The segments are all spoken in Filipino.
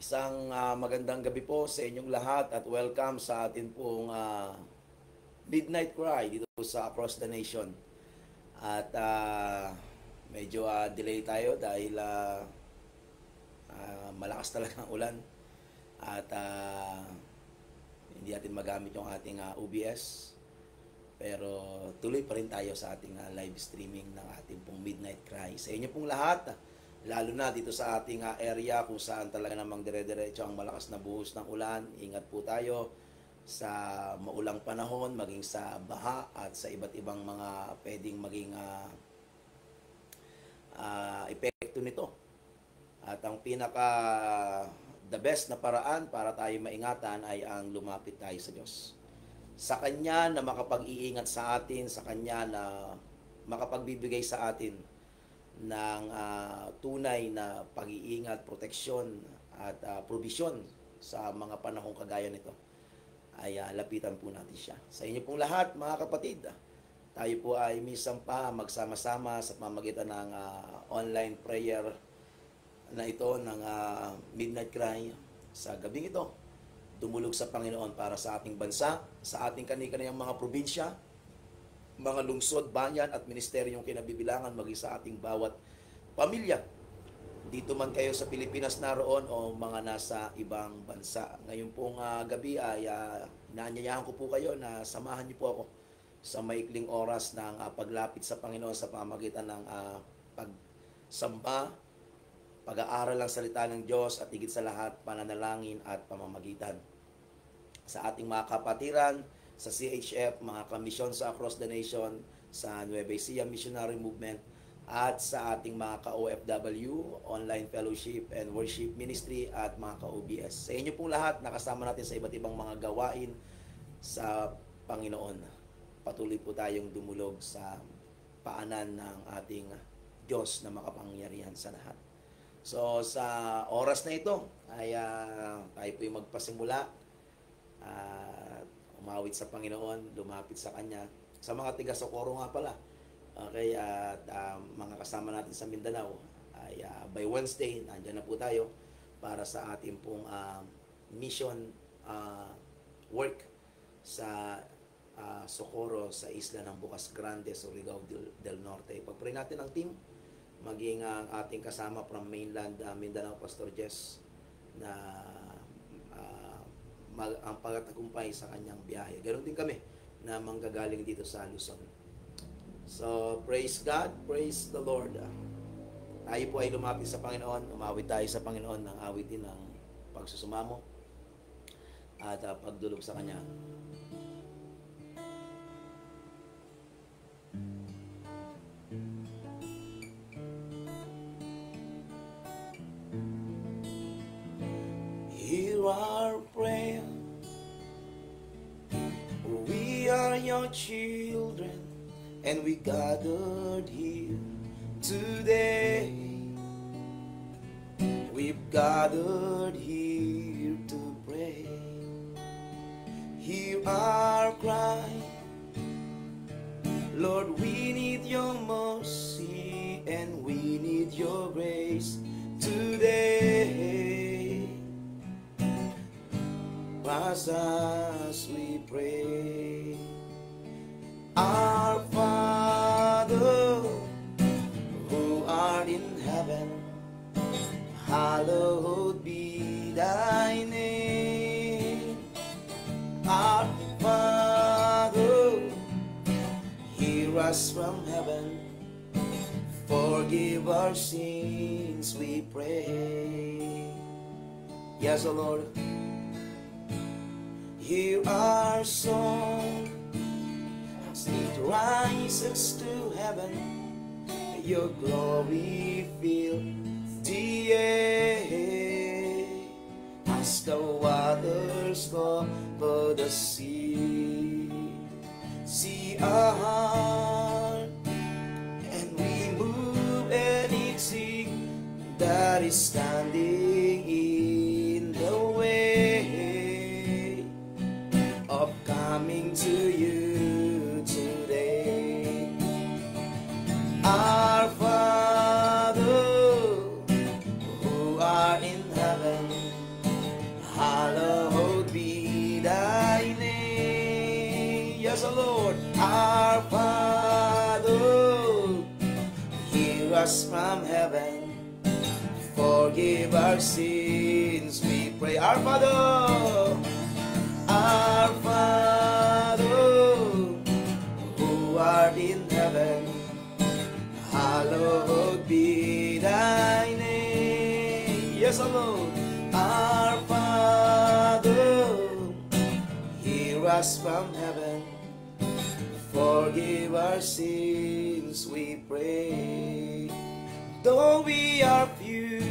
Isang magandang gabi po sa inyong lahat at welcome sa atin pong Midnight Cry dito sa Across the Nation. At medyo delay tayo dahil malakas talaga ang ulan at hindi natin magamit yung ating OBS. Pero tuloy pa rin tayo sa ating live streaming ng ating pong Midnight Cry. Sa inyo pong lahat, lalo na dito sa ating area kung saan talaga namang dire-diretso ang malakas na buhos ng ulan. Ingat po tayo sa maulang panahon, maging sa baha at sa iba't ibang mga pwedeng maging epekto nito. At ang pinaka the best na paraan para tayo maingatan ay ang lumapit tayo sa Diyos. Sa Kanya na makapag-iingat sa atin, sa Kanya na makapagbibigay sa atin ng tunay na pag-iingat, proteksyon at provision sa mga panahong kagaya nito, ay lapitan po natin siya. Sa inyo pong lahat, mga kapatid, tayo po ay minsan pa magsama-sama sa pamamagitan ng online prayer na ito ng Midnight Cry. Sa gabing ito, dumulog sa Panginoon para sa ating bansa, sa ating kani-kaniyang mga probinsya, mga lungsod, bayan at ministeryong kinabibilangan, maging sa ating bawat pamilya. Dito man kayo sa Pilipinas naroon o mga nasa ibang bansa. Ngayon pong gabi ay inaanyayahan ko po kayo na samahan niyo po ako sa maikling oras ng paglapit sa Panginoon sa pamamagitan ng pagsamba, pag-aaral ng salita ng Diyos at higit sa lahat, pananalangin at pamamagitan. Sa ating mga kapatiran, sa CHF, mga kamisyon sa Across the Nation, sa Nueva Ecija Missionary Movement, at sa ating mga ka-OFW, Online Fellowship and Worship Ministry, at mga ka-OBS. Sa inyo pong lahat, nakasama natin sa iba't ibang mga gawain sa Panginoon. Patuloy po tayong dumulog sa paanan ng ating Diyos na makapangyarihan sa lahat. So, sa oras na ito, ay tayo po yung magpasimula at umawit sa Panginoon, lumapit sa Kanya. Sa mga tiga-Socorro nga pala, okay, at mga kasama natin sa Mindanao, ay by Wednesday, nandiyan na po tayo para sa ating pong mission work sa Socorro sa isla ng Bocas Grande, Surigao del Norte. Pagpray natin ang team, maging ang ating kasama from mainland Mindanao, Pastor Jess, na ang pagtatagumpay sa kanyang biyahe. Ganon din kami na manggagaling dito sa Luzon. So, praise God, praise the Lord. Tayo po ay lumapit sa Panginoon, umawit tayo sa Panginoon ng awitin ng pagsusumamo at pagdulog sa Kanya. Hear our prayer. We are your children, and we gathered here today. We've gathered here to pray. Hear our cry. Lord, we need your mercy, and we need your grace today. As we pray, our Father, who art in heaven, hallowed be thy name. Our Father, hear us from heaven, forgive our sins, we pray. Yes, O Lord. Hear our song as it rises to heaven. Your glory fill the air as the waters cover the sea. See our heart, and we move anything that is standing in the way of coming to you today. Our Father, who art in heaven, Yes, Lord. Our Father, hear us from heaven. Forgive our sins, we pray. Our Father, who art in heaven, hallowed be thy name. Yes, Lord. Our Father, hear us from heaven. Forgive our sins, we pray. Though we are few,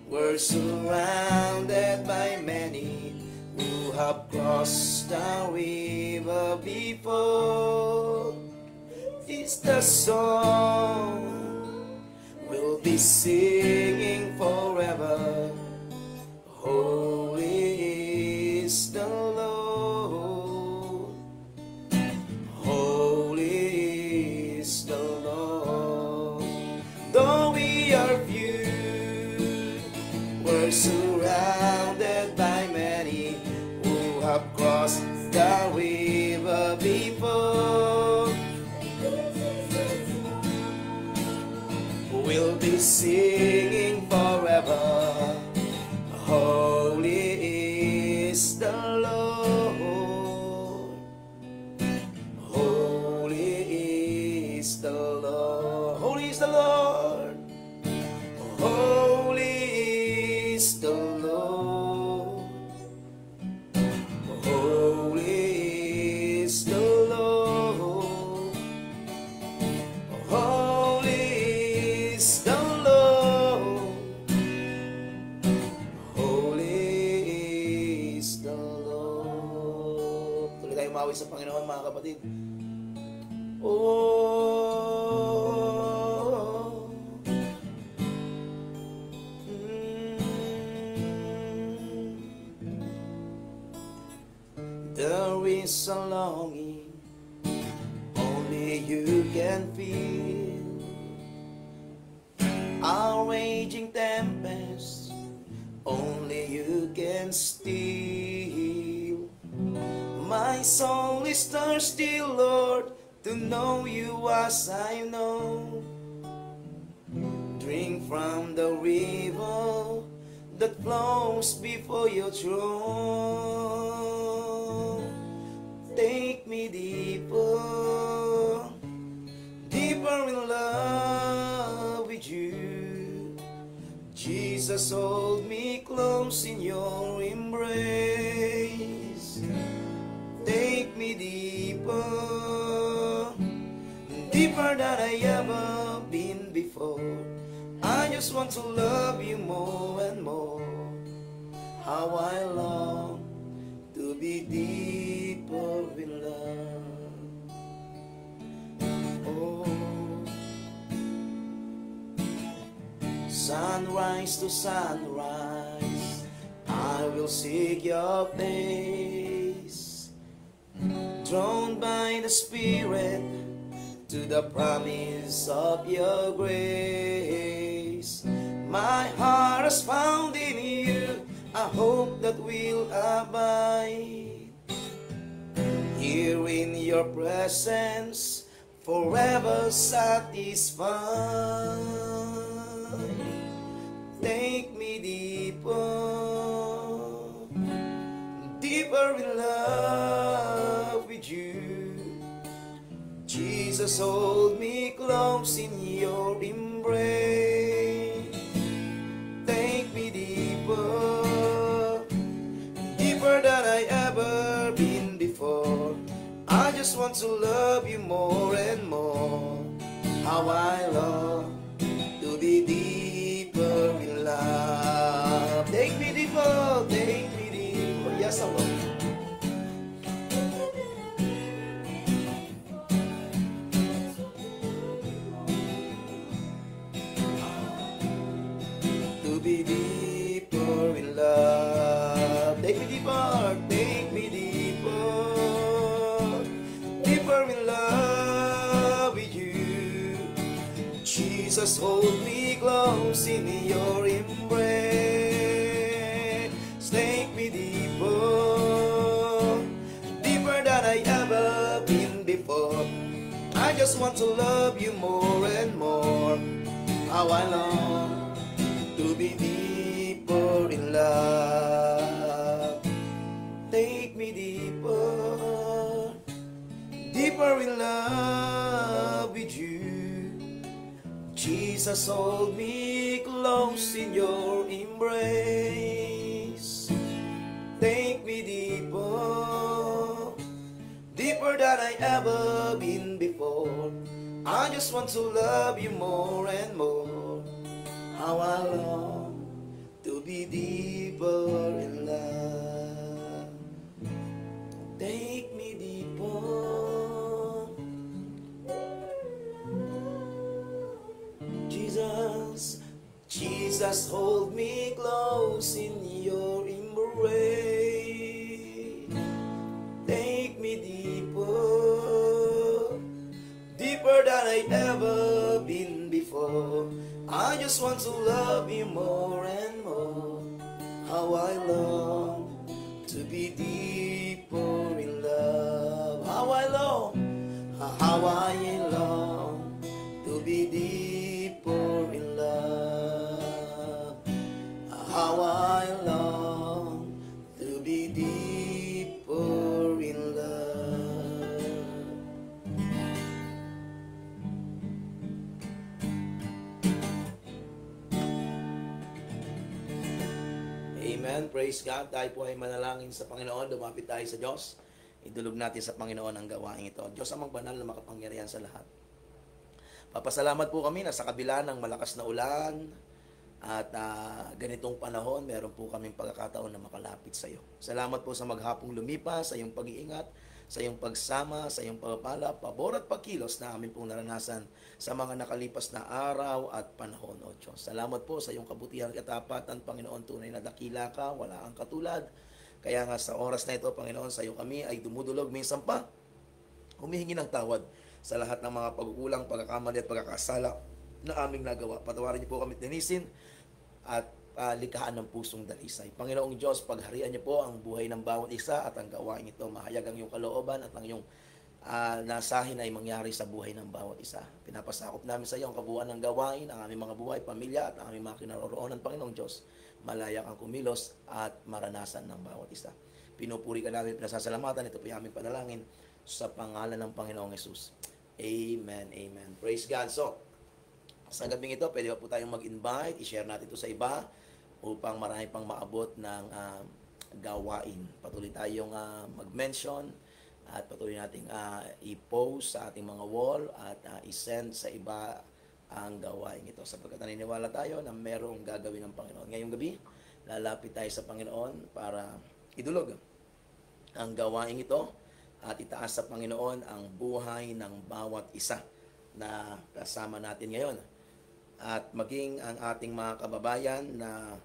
we're surrounded by many who have crossed the river before. It's the song we'll be singing forever. Holy is the Lord. Holy is the Lord. Though we are few, we're surrounded by many who have crossed the river before. We'll be singing forever. Holy is the Lord. Holy is the Lord. Holy is the Lord. Holy is the Lord. Holy is the Lord. Holy is the Lord. Holy is the Lord. Tuloy tayo umawi sa Panginoon, mga kapatid. Oh, there is a longing only you can feel, a raging tempest only you can still. My soul is thirsty, Lord, to know you as I know. Drink from the river that flows before your throne. Take me deeper, deeper in love with you. Jesus, hold me close in your embrace. Take me deeper, deeper than I ever been before. I just want to love you more and more. How I long to be deeper in love. Oh, sunrise to sunrise, I will seek your face. Drawn by the Spirit to the promise of your grace. My heart has found in you a hope that will abide. Here in your presence, forever satisfied. Take me deeper, deeper in love with you. Jesus, hold me close in your embrace. Take me deeper, deeper than I ever been before. I just want to love you more and more. How I long to be deeper in love. Take me deeper, take me deeper. Yes, I love you. Be deeper in love. Take me deeper, take me deeper, deeper in love with you. Jesus, hold me close in your embrace. Take me deeper, deeper than I just want to love you more and more. How I long to be deeper in love. Take me deeper, deeper in love with you. Jesus, hold me close in your embrace. Take me deeper, deeper than I ever been before. I just want to love you more and more. How I long to be deeper in love. Take me deeper, Jesus, Jesus, hold me close in your embrace. Take me deeper, deeper than I ever been before. I just want to love you more and more. How I long to be deeper in love. How I long to be deeper in love. How I long to be deeper in love. Amen. Praise God. Tayo po ay manalangin sa Panginoon. Lumapit tayo sa Diyos. Idulog natin sa Panginoon ang gawain ito. Diyos amang banal na makapangyarihan sa lahat. Papasalamat po kami na sa kabila ng malakas na ulan at ganitong panahon, meron po kaming pagkakataon na makalapit sa iyo. Salamat po sa maghapong lumipas, sa iyong pag-iingat, sa iyong pagsama, sa iyong pagpapala, pabor at pagkilos na amin pong naranasan sa mga nakalipas na araw at panahon, O Diyos. Salamat po sa iyong kabutihan at katapatan, Panginoon, tunay na dakila ka, wala kang katulad. Kaya nga sa oras na ito, Panginoon, sa iyo kami ay dumudulog minsan pa, humihingi ng tawad sa lahat ng mga pagkukulang, pagkakamali at pagkakasala na aming nagawa. Patawarin niyo po kami tinisin at likhaan ng pusong dalisay. Panginoong Diyos, pagharian niyo po ang buhay ng bawat isa at ang gawain ito. Mahayag ang iyong kalooban at ang iyong nasahin ay mangyari sa buhay ng bawat isa. Pinapasakop namin sa iyo ang kabuuan ng gawain, ang aming mga buhay, pamilya at ang aming mga kinaroroonan, Panginoong Diyos. Malaya kang kumilos at maranasan ng bawat isa. Pinupuri ka namin, pinasasalamatan. Ito po yung aming panalangin sa pangalan ng Panginoong Yesus. Amen, amen. Praise God. So, sa gabing ito, pwede pa po tayong mag-invite, i-share natin ito sa iba upang marami pang maabot ng gawain. Patuloy tayong mag-mention at patuloy nating i-post sa ating mga wall at i-send sa iba ang gawain ito. Sapagkat naniniwala tayo na merong gagawin ng Panginoon. Ngayong gabi, lalapit tayo sa Panginoon para idulog ang gawain ito at itaas sa Panginoon ang buhay ng bawat isa na kasama natin ngayon. At maging ang ating mga kababayan na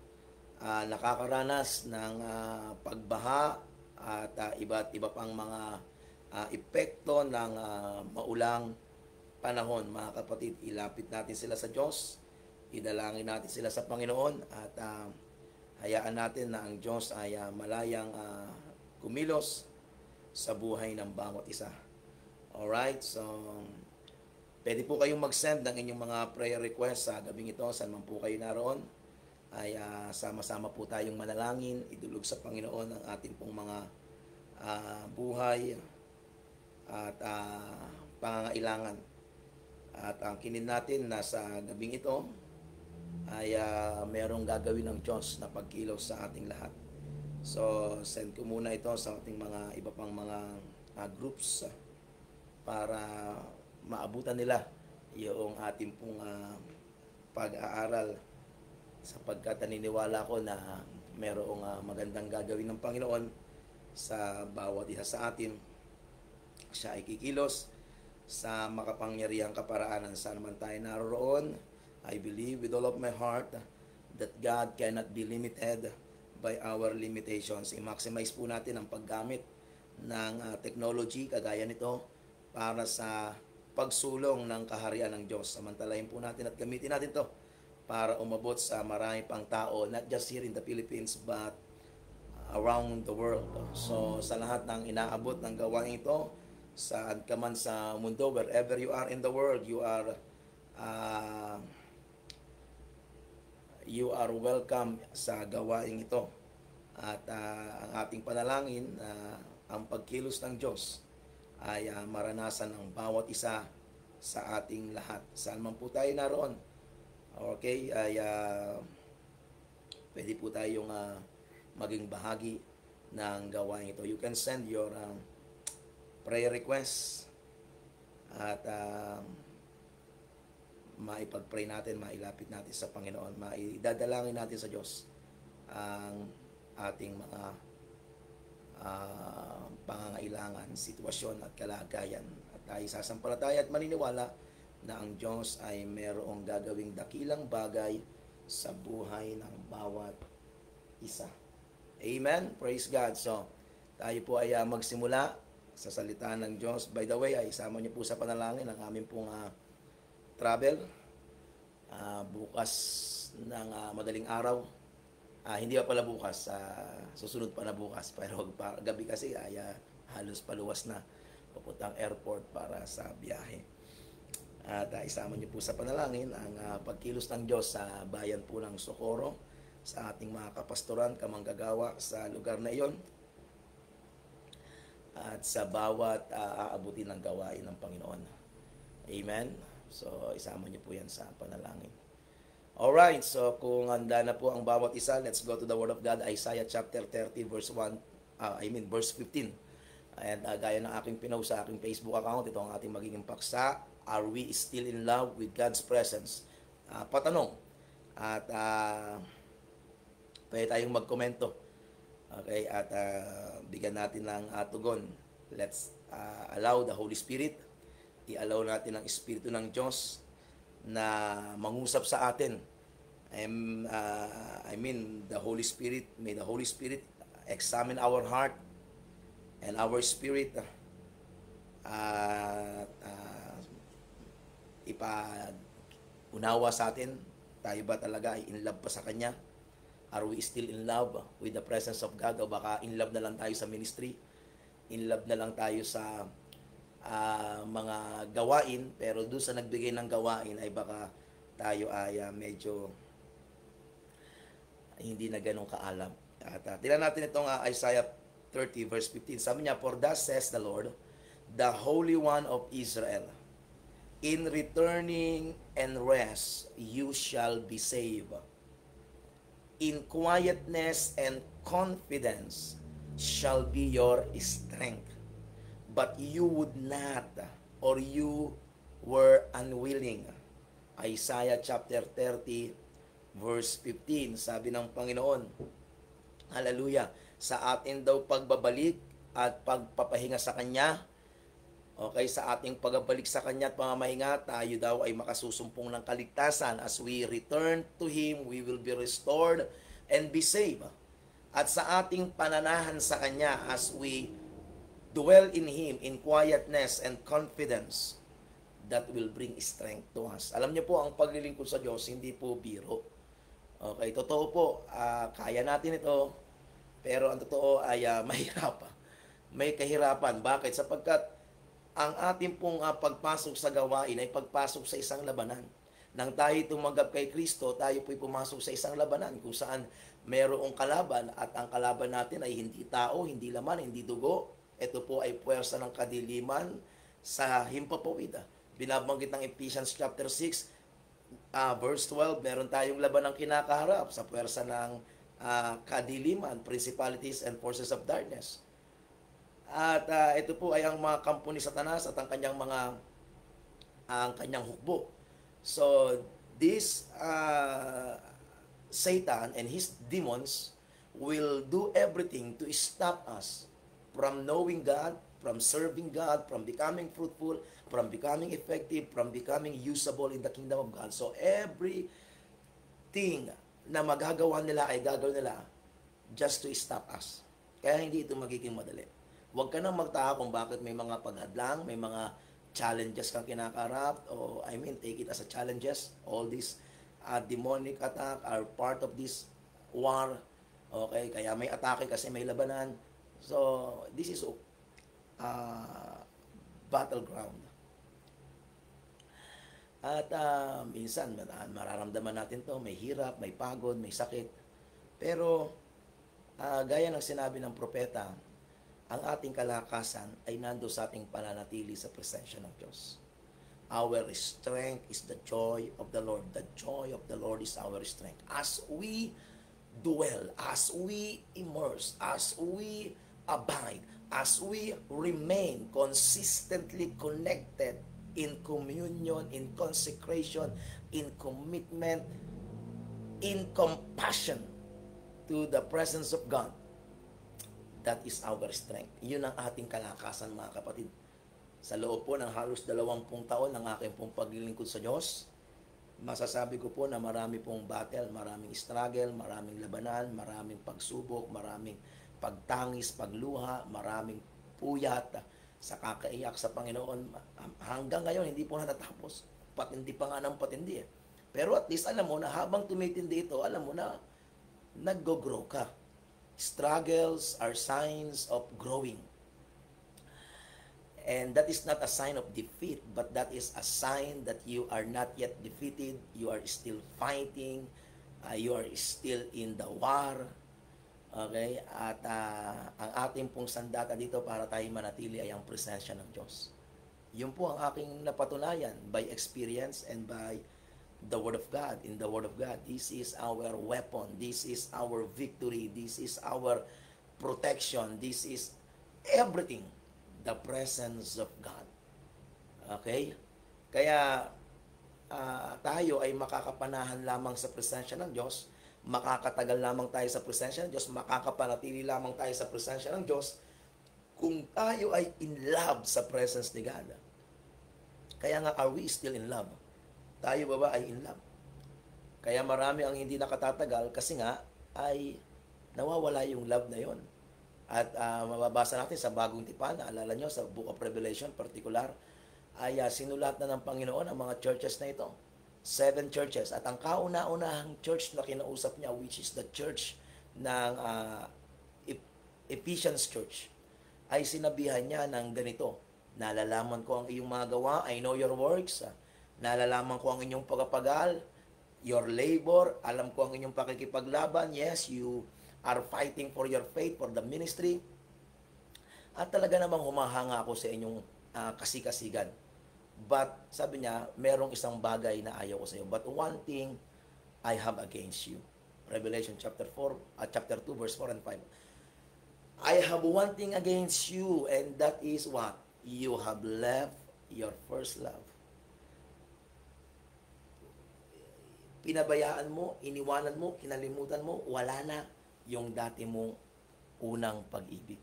nakakaranas ng pagbaha at iba't iba pang mga epekto ng maulang panahon. Mga kapatid, ilapit natin sila sa Diyos, idalangin natin sila sa Panginoon at hayaan natin na ang Diyos ay malayang kumilos sa buhay ng bawat isa. Alright, so pwede po kayong mag-send ng inyong mga prayer requests sa gabing ito, saan man po kayo naroon, ay sama-sama po tayong manalangin, idulog sa Panginoon ang ating pong mga buhay at pangangailangan. At ang kinin natin na sa gabing ito ay merong gagawin ng Diyos na pagkilos sa ating lahat. So, send ko muna ito sa ating mga iba pang mga groups para maabutan nila yung ating pong pag-aaral, sapagkat naniniwala ko na merong magandang gagawin ng Panginoon sa bawat isa sa atin. Siya ay kikilos sa makapangyarihang kaparaanan saan naman tayo naroon. I believe with all of my heart that God cannot be limited by our limitations. I-maximize po natin ang paggamit ng technology kagaya nito para sa pagsulong ng kaharian ng Diyos. Samantalahin po natin at gamitin natin to para umabot sa marami pang tao, not just here in the Philippines, but around the world. So, sa lahat ng inaabot ng gawain ito, saan ka man sa mundo, wherever you are in the world, uh, you are welcome sa gawain ito. At ang ating panalangin na ang pagkilos ng Diyos ay maranasan ng bawat isa sa ating lahat. Saan man po tayo naroon. Okay, ay pwede po tayong maging bahagi ng gawain ito. You can send your prayer requests at maipag-pray natin, mailapit natin sa Panginoon, maidadalangin natin sa Diyos ang ating mga pangangailangan, sitwasyon at kalagayan. At tayo sasampalataya at maniniwala na ang Diyos ay mayroong gagawing dakilang bagay sa buhay ng bawat isa. Amen? Praise God. So, tayo po ay magsimula sa salita ng Diyos. By the way, ay isama niyo po sa panalangin ang aming pong travel bukas ng madaling araw. Hindi pa pala bukas, susunod pa na bukas, pero gabi kasi ay halos paluwas na papuntang airport para sa biyahe. At isama niyo po sa panalangin ang pagkilos ng Diyos sa bayan po ng Socorro, sa ating mga kapastoran, kamanggagawa sa lugar na iyon, at sa bawat aabutin ng gawain ng Panginoon. Amen? So, isama niyo po yan sa panalangin. Alright, so kung handa na po ang bawat isa, let's go to the Word of God, Isaiah chapter 30, verse 15. And gaya ng aking pinost sa aking Facebook account, ito ang ating magiging paksa. Are we still in love with God's presence? Patanong. At pwede tayong magkomento. Okay, at bigyan natin ng tugon. Let's allow the Holy Spirit, i-allow natin ang Espiritu ng Diyos na mangusap sa atin. The Holy Spirit, may the Holy Spirit examine our heart and our spirit, ipaunawa sa atin, tayo ba talaga ay in love pa sa Kanya? Are we still in love with the presence of God? O baka in love na lang tayo sa ministry, in love na lang tayo sa mga gawain, pero doon sa nagbigay ng gawain ay baka tayo ay medyo hindi na ganun kaalam. At tingnan natin itong Isaiah 30 verse 15. Sabi niya, "For thus says the Lord, the Holy One of Israel, in returning and rest you shall be saved. In quietness and confidence shall be your strength. But you would not, or you were unwilling." Isaiah chapter 30, verse 15. Sabi ng Panginoon, hallelujah, sa atin daw pagbabalik at pagpapahinga sa Kanya, okay, sa ating pagbabalik sa Kanya at pamamahinga, tayo daw ay makasusumpong ng kaligtasan. As we return to Him, we will be restored and be saved. At sa ating pananahan sa Kanya, as we dwell in Him in quietness and confidence, that will bring strength to us. Alam niyo po, ang paglilingkod sa Diyos, hindi po biro. Okay, totoo po, kaya natin ito, pero ang totoo ay mahirap. May kahirapan. Bakit? Sapagkat ang ating pong pagpasok sa gawain ay pagpasok sa isang labanan. Nang tayo tumanggap kay Kristo, tayo po'y pumasok sa isang labanan kung saan mayroong kalaban, at ang kalaban natin ay hindi tao, hindi laman, hindi dugo. Ito po ay puwersa ng kadiliman sa himpapawid. Binabanggit ng Ephesians chapter 6, verse 12, meron tayong laban ng kinakaharap sa puwersa ng kadiliman, principalities and forces of darkness. At ito po ay ang mga kampo ni Satanas at ang kanyang hukbo. So, this Satan and his demons will do everything to stop us from knowing God, from serving God, from becoming fruitful, from becoming effective, from becoming usable in the kingdom of God. So, everything na magagawa nila ay gagawin nila just to stop us. Kaya hindi ito magiging madali. Huwag ka nang magtaka kung bakit may mga paghadlang, may mga challenges kang kinakarap, o take it as a challenges. All these demonic attack are part of this war. Okay, kaya may atake kasi may labanan. So, this is battleground. At minsan, mararamdaman natin to, may hirap, may pagod, may sakit. Pero, gaya ng sinabi ng propeta, ang ating kalakasan ay nando sa ating pananatili sa presensya ng Diyos. Our strength is the joy of the Lord. The joy of the Lord is our strength. As we dwell, as we immerse, as we abide, as we remain consistently connected in communion, in consecration, in commitment, in compassion to the presence of God, that is our strength. Yun ang ating kalakasan, mga kapatid. Sa loob po ng halos 20 taon ng aking pong paglilingkod sa Diyos, masasabi ko po na marami pong battle, maraming struggle, maraming labanan, maraming pagsubok, maraming pagtangis, pagluha, maraming puyat sa kakaiyak sa Panginoon. Hanggang ngayon, hindi po natatapos. Patindi pa nga ng patindi. Pero at least alam mo na habang tumitindi ito, alam mo na nag-grow ka. Struggles are signs of growing. And that is not a sign of defeat, but that is a sign that you are not yet defeated. You are still fighting. You are still in the war. Okay? At ang ating pong sandata dito para tayo manatili ay ang presensya ng Diyos. Yun po ang aking napatunayan by experience and by the Word of God. In the Word of God, this is our weapon. This is our victory. This is our protection. This is everything. The presence of God. Okay? Kaya tayo ay makakapanahan lamang sa presensya ng Diyos, makakatagal lamang tayo sa presensya ng Diyos, makakapanatili lamang tayo sa presensya ng Diyos kung tayo ay in love sa presence ni God. Kaya nga, are we still in love? Tayo ba ay in love? Kaya marami ang hindi nakatatagal kasi nga ay nawawala yung love na yon. At mababasa natin sa Bagong Tipan, naalala nyo sa Book of Revelation particular, ay sinulat na ng Panginoon ang mga churches na ito. 7 churches. At ang kauna-unahang church na kinausap niya, which is the church ng Ephesians Church, ay sinabihan niya ng ganito, nalalaman ko ang iyong mga gawa, I know your works, nalalaman ko ang inyong pagpapagal, your labor, alam ko ang inyong pakikipaglaban, yes, you are fighting for your faith, for the ministry. At talaga namang humahanga ako sa inyong kasikasigan. But, sabi niya, merong isang bagay na ayaw ko sa iyo. But one thing I have against you. Revelation chapter 2, verse 4 and 5. I have one thing against you, and that is what? You have left your first love. Pinabayaan mo, iniwanan mo, kinalimutan mo, wala na yung dati mong unang pag-ibig.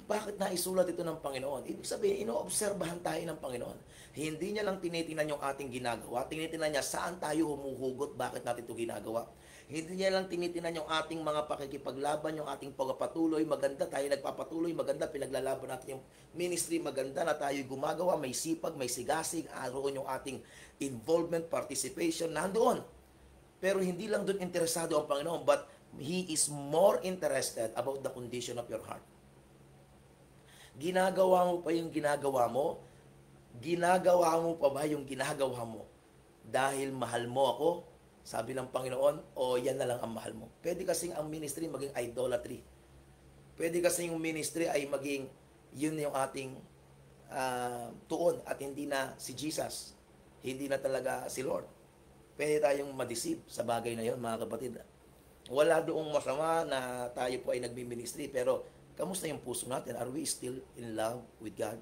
Bakit naisulat ito ng Panginoon? Ibig sabihin, inoobserbahan tayo ng Panginoon. Hindi niya lang tinitingnan yung ating ginagawa, tinitingnan niya saan tayo humuhugot, bakit natin ito ginagawa. Hindi niya lang tinitingnan yung ating mga pakikipaglaban, yung ating pagpapatuloy, maganda tayo nagpapatuloy, maganda pinaglalaban natin yung ministry, maganda na tayo gumagawa, may sipag, may sigasig, aroon yung ating involvement, participation, nandoon. Pero hindi lang doon interesado ang Panginoon, but He is more interested about the condition of your heart. Ginagawa mo pa yung ginagawa mo? Ginagawa mo pa ba yung ginagawa mo? Dahil mahal mo ako? Sabi ng Panginoon, o yan na lang ang mahal mo. Pwede kasing ang ministry maging idolatry. Pwede kasing yung ministry ay maging, yun yung ating tuon at hindi na si Jesus. Hindi na talaga si Lord. Pwede tayong ma-deceive sa bagay na yon, mga kapatid. Wala doong masama na tayo po ay nagmi-ministry, pero kamusta yung puso natin? Are we still in love with God?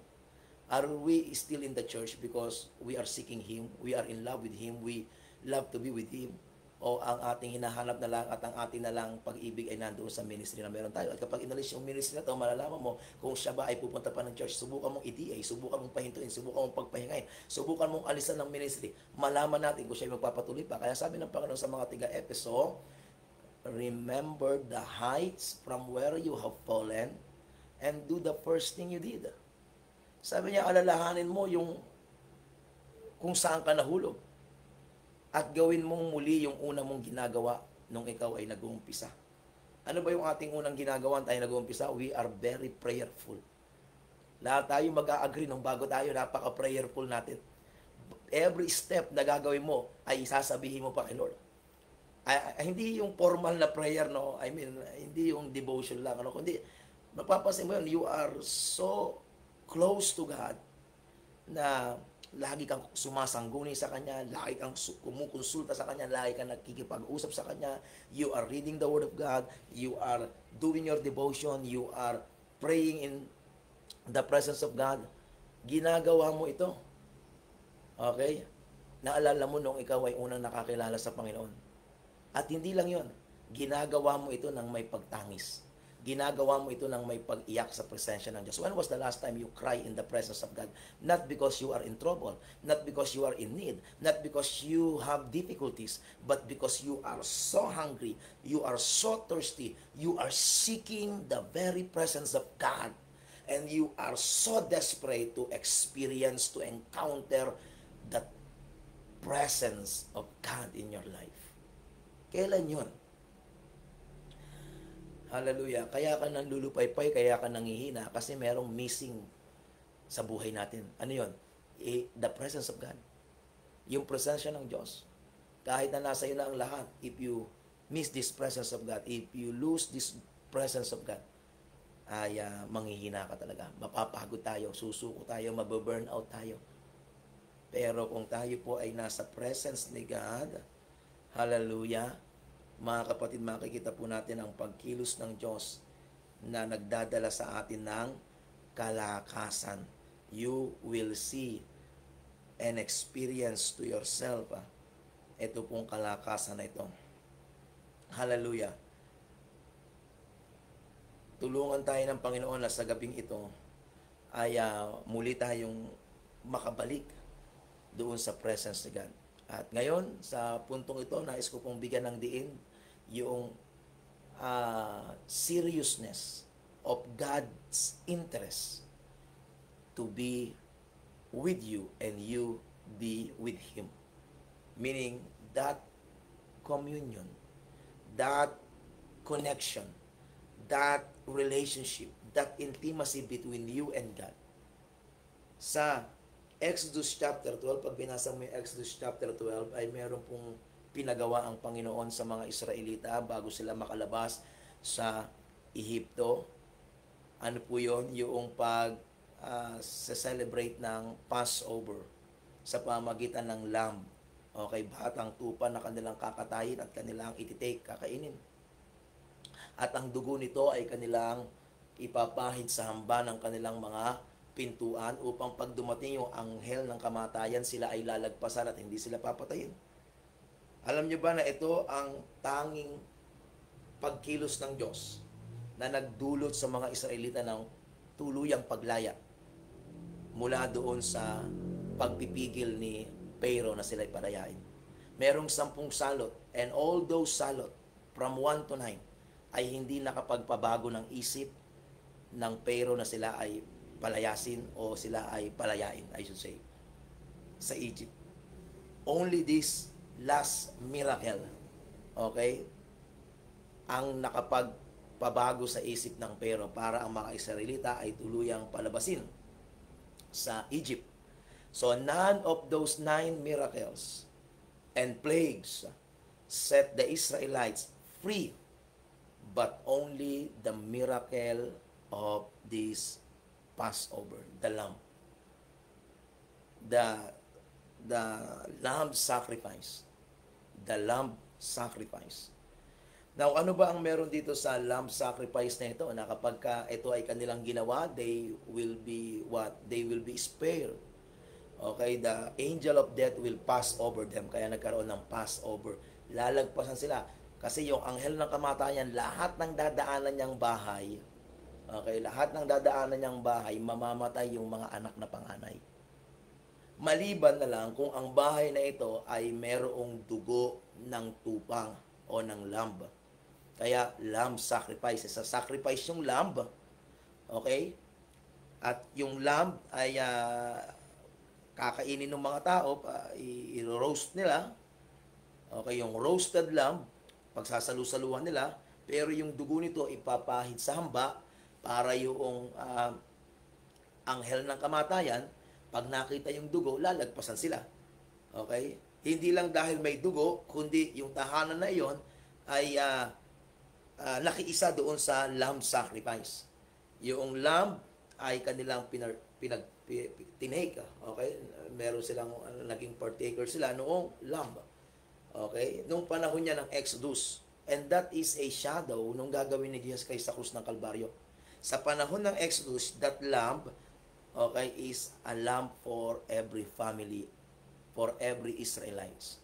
Are we still in the church because we are seeking Him? We are in love with Him? We love to be with Him? O ang ating hinahanap na lang at ang ating na lang pag-ibig ay nandoon sa ministry na meron tayo? At kapag inalis yung ministry na ito, malalaman mo kung siya ba ay pupunta pa ng church. Subukan mong i-DA, subukan mong pahintuin, subukan mong pagpahingayin, subukan mong alisan ng ministry. Malaman natin kung siya ay magpapatuloy pa. Kaya sabi ng Panginoon sa mga tiga-Efeso, remember the heights from where you have fallen and do the first thing you did. Sabi niya, alalahanin mo yung kung saan ka nahulog at gawin mong muli yung una mong ginagawa nung ikaw ay nag-uumpisa. Ano ba yung ating unang ginagawa tayo nag-uumpisa? We are very prayerful. Lahat tayo mag-a-agree nung bago tayo, napaka-prayerful natin. Every step na gagawin mo ay sasabihin mo pa kay Lord. Hindi yung formal na prayer, no? I mean, hindi yung devotion lang, ano? Kundi, mapapansin mo yun, you are so close to God na lagi kang sumasangguni sa Kanya, lagi kang kumukonsulta sa Kanya, lagi kang nakikipag-usap sa Kanya, you are reading the Word of God, you are doing your devotion, you are praying in the presence of God. Ginagawa mo ito. Okay? Naalala mo nung ikaw ay unang nakakilala sa Panginoon. At hindi lang yon, ginagawa mo ito ng may pagtangis. Ginagawa mo ito ng may pag-iyak sa presensya ng Diyos. When was the last time you cry in the presence of God? Not because you are in trouble, not because you are in need, not because you have difficulties, but because you are so hungry, you are so thirsty, you are seeking the very presence of God, and you are so desperate to experience, to encounter the presence of God in your life. Kailan yun? Hallelujah. Kaya ka nanlulupaypay, kaya ka nangihina kasi merong missing sa buhay natin. Ano yun? The presence of God. Yung presensya ng Diyos. Kahit na nasa iyo na ang lahat, if you miss this presence of God, if you lose this presence of God, ay manghihina ka talaga. Mapapagod tayo, susuko tayo, mababurn out tayo. Pero kung tayo po ay nasa presence ni God, hallelujah, mga kapatid, makikita po natin ang pagkilos ng Diyos na nagdadala sa atin ng kalakasan. You will see and experience to yourself ito pong kalakasan na ito. Hallelujah. Tulungan tayo ng Panginoon na sa gabing ito ay muli tayong makabalik doon sa presence ni God. At ngayon, sa puntong ito, nais ko pong bigyan ng diin yung seriousness of God's interest to be with you and you be with Him. Meaning, that communion, that connection, that relationship, that intimacy between you and God. Sa Exodus chapter 12, pag binasa mo yung Exodus chapter 12, ay meron pong pinagawa ang Panginoon sa mga Israelita bago sila makalabas sa Ehipto. Ano po yun? Yung celebrate ng Passover sa pamagitan ng lamb. Okay, batang tupa na kanilang kakatayin at kanilang kakainin. At ang dugo nito ay kanilang ipapahid sa hamba ng kanilang mga pintuan upang pag dumating yung anghel ng kamatayan, sila ay lalagpasan at hindi sila papatayin. Alam niyo ba na ito ang tanging pagkilos ng Diyos na nagdulot sa mga Israelita ng tuluyang paglaya mula doon sa pagpipigil ni Pharaoh na sila'y palayain. Merong 10 salot, and all those salot from 1 to 9 ay hindi nakapagpabago ng isip ng Pharaoh na sila ay palayasin o sila ay palayain, I should say, sa Egypt. Only this last miracle, okay, ang nakapagpabago sa isip ng Pharaoh para ang mga Israelita ay tuluyang palabasin sa Egypt. So none of those 9 miracles and plagues set the Israelites free, but only the miracle of this Passover, the lamb. The lamb sacrifice. The lamb sacrifice. Now, ano ba ang meron dito sa lamb sacrifice na ito? Na kapag ito ay kanilang ginawa, they will be what? They will be spared. Okay, the angel of death will pass over them. Kaya nagkaroon ng Passover. Lalagpasan sila. Kasi yung anghel ng kamatayan, lahat ng dadaanan niyang bahay, okay, lahat ng dadaanan niyang bahay, mamamatay yung mga anak na panganay. Maliban na lang kung ang bahay na ito ay merong dugo ng tupang o ng lamb. Kaya lamb sacrifice. Sa sacrifice yung lamb. Okay? At yung lamb ay kakainin ng mga tao, i-roast nila. Okay, yung roasted lamb, pagsasalu-saluhan nila, pero yung dugo nito ipapahid sa hamba para yung anghel ng kamatayan, pag nakita yung dugo, lalagpasan sila. Okay? Hindi lang dahil may dugo, kundi yung tahanan na iyon ay nakiisa doon sa lamb sacrifice. Yung lamb ay kanilang tinake. Okay? Meron silang naging partaker sila noong lamb. Okay? Noong panahon niya ng Exodus. And that is a shadow nung gagawin ni Jesus Christ sa krus ng Kalbaryo. Sa panahon ng Exodus, that lamb, okay, is a lamb for every family, for every Israelites.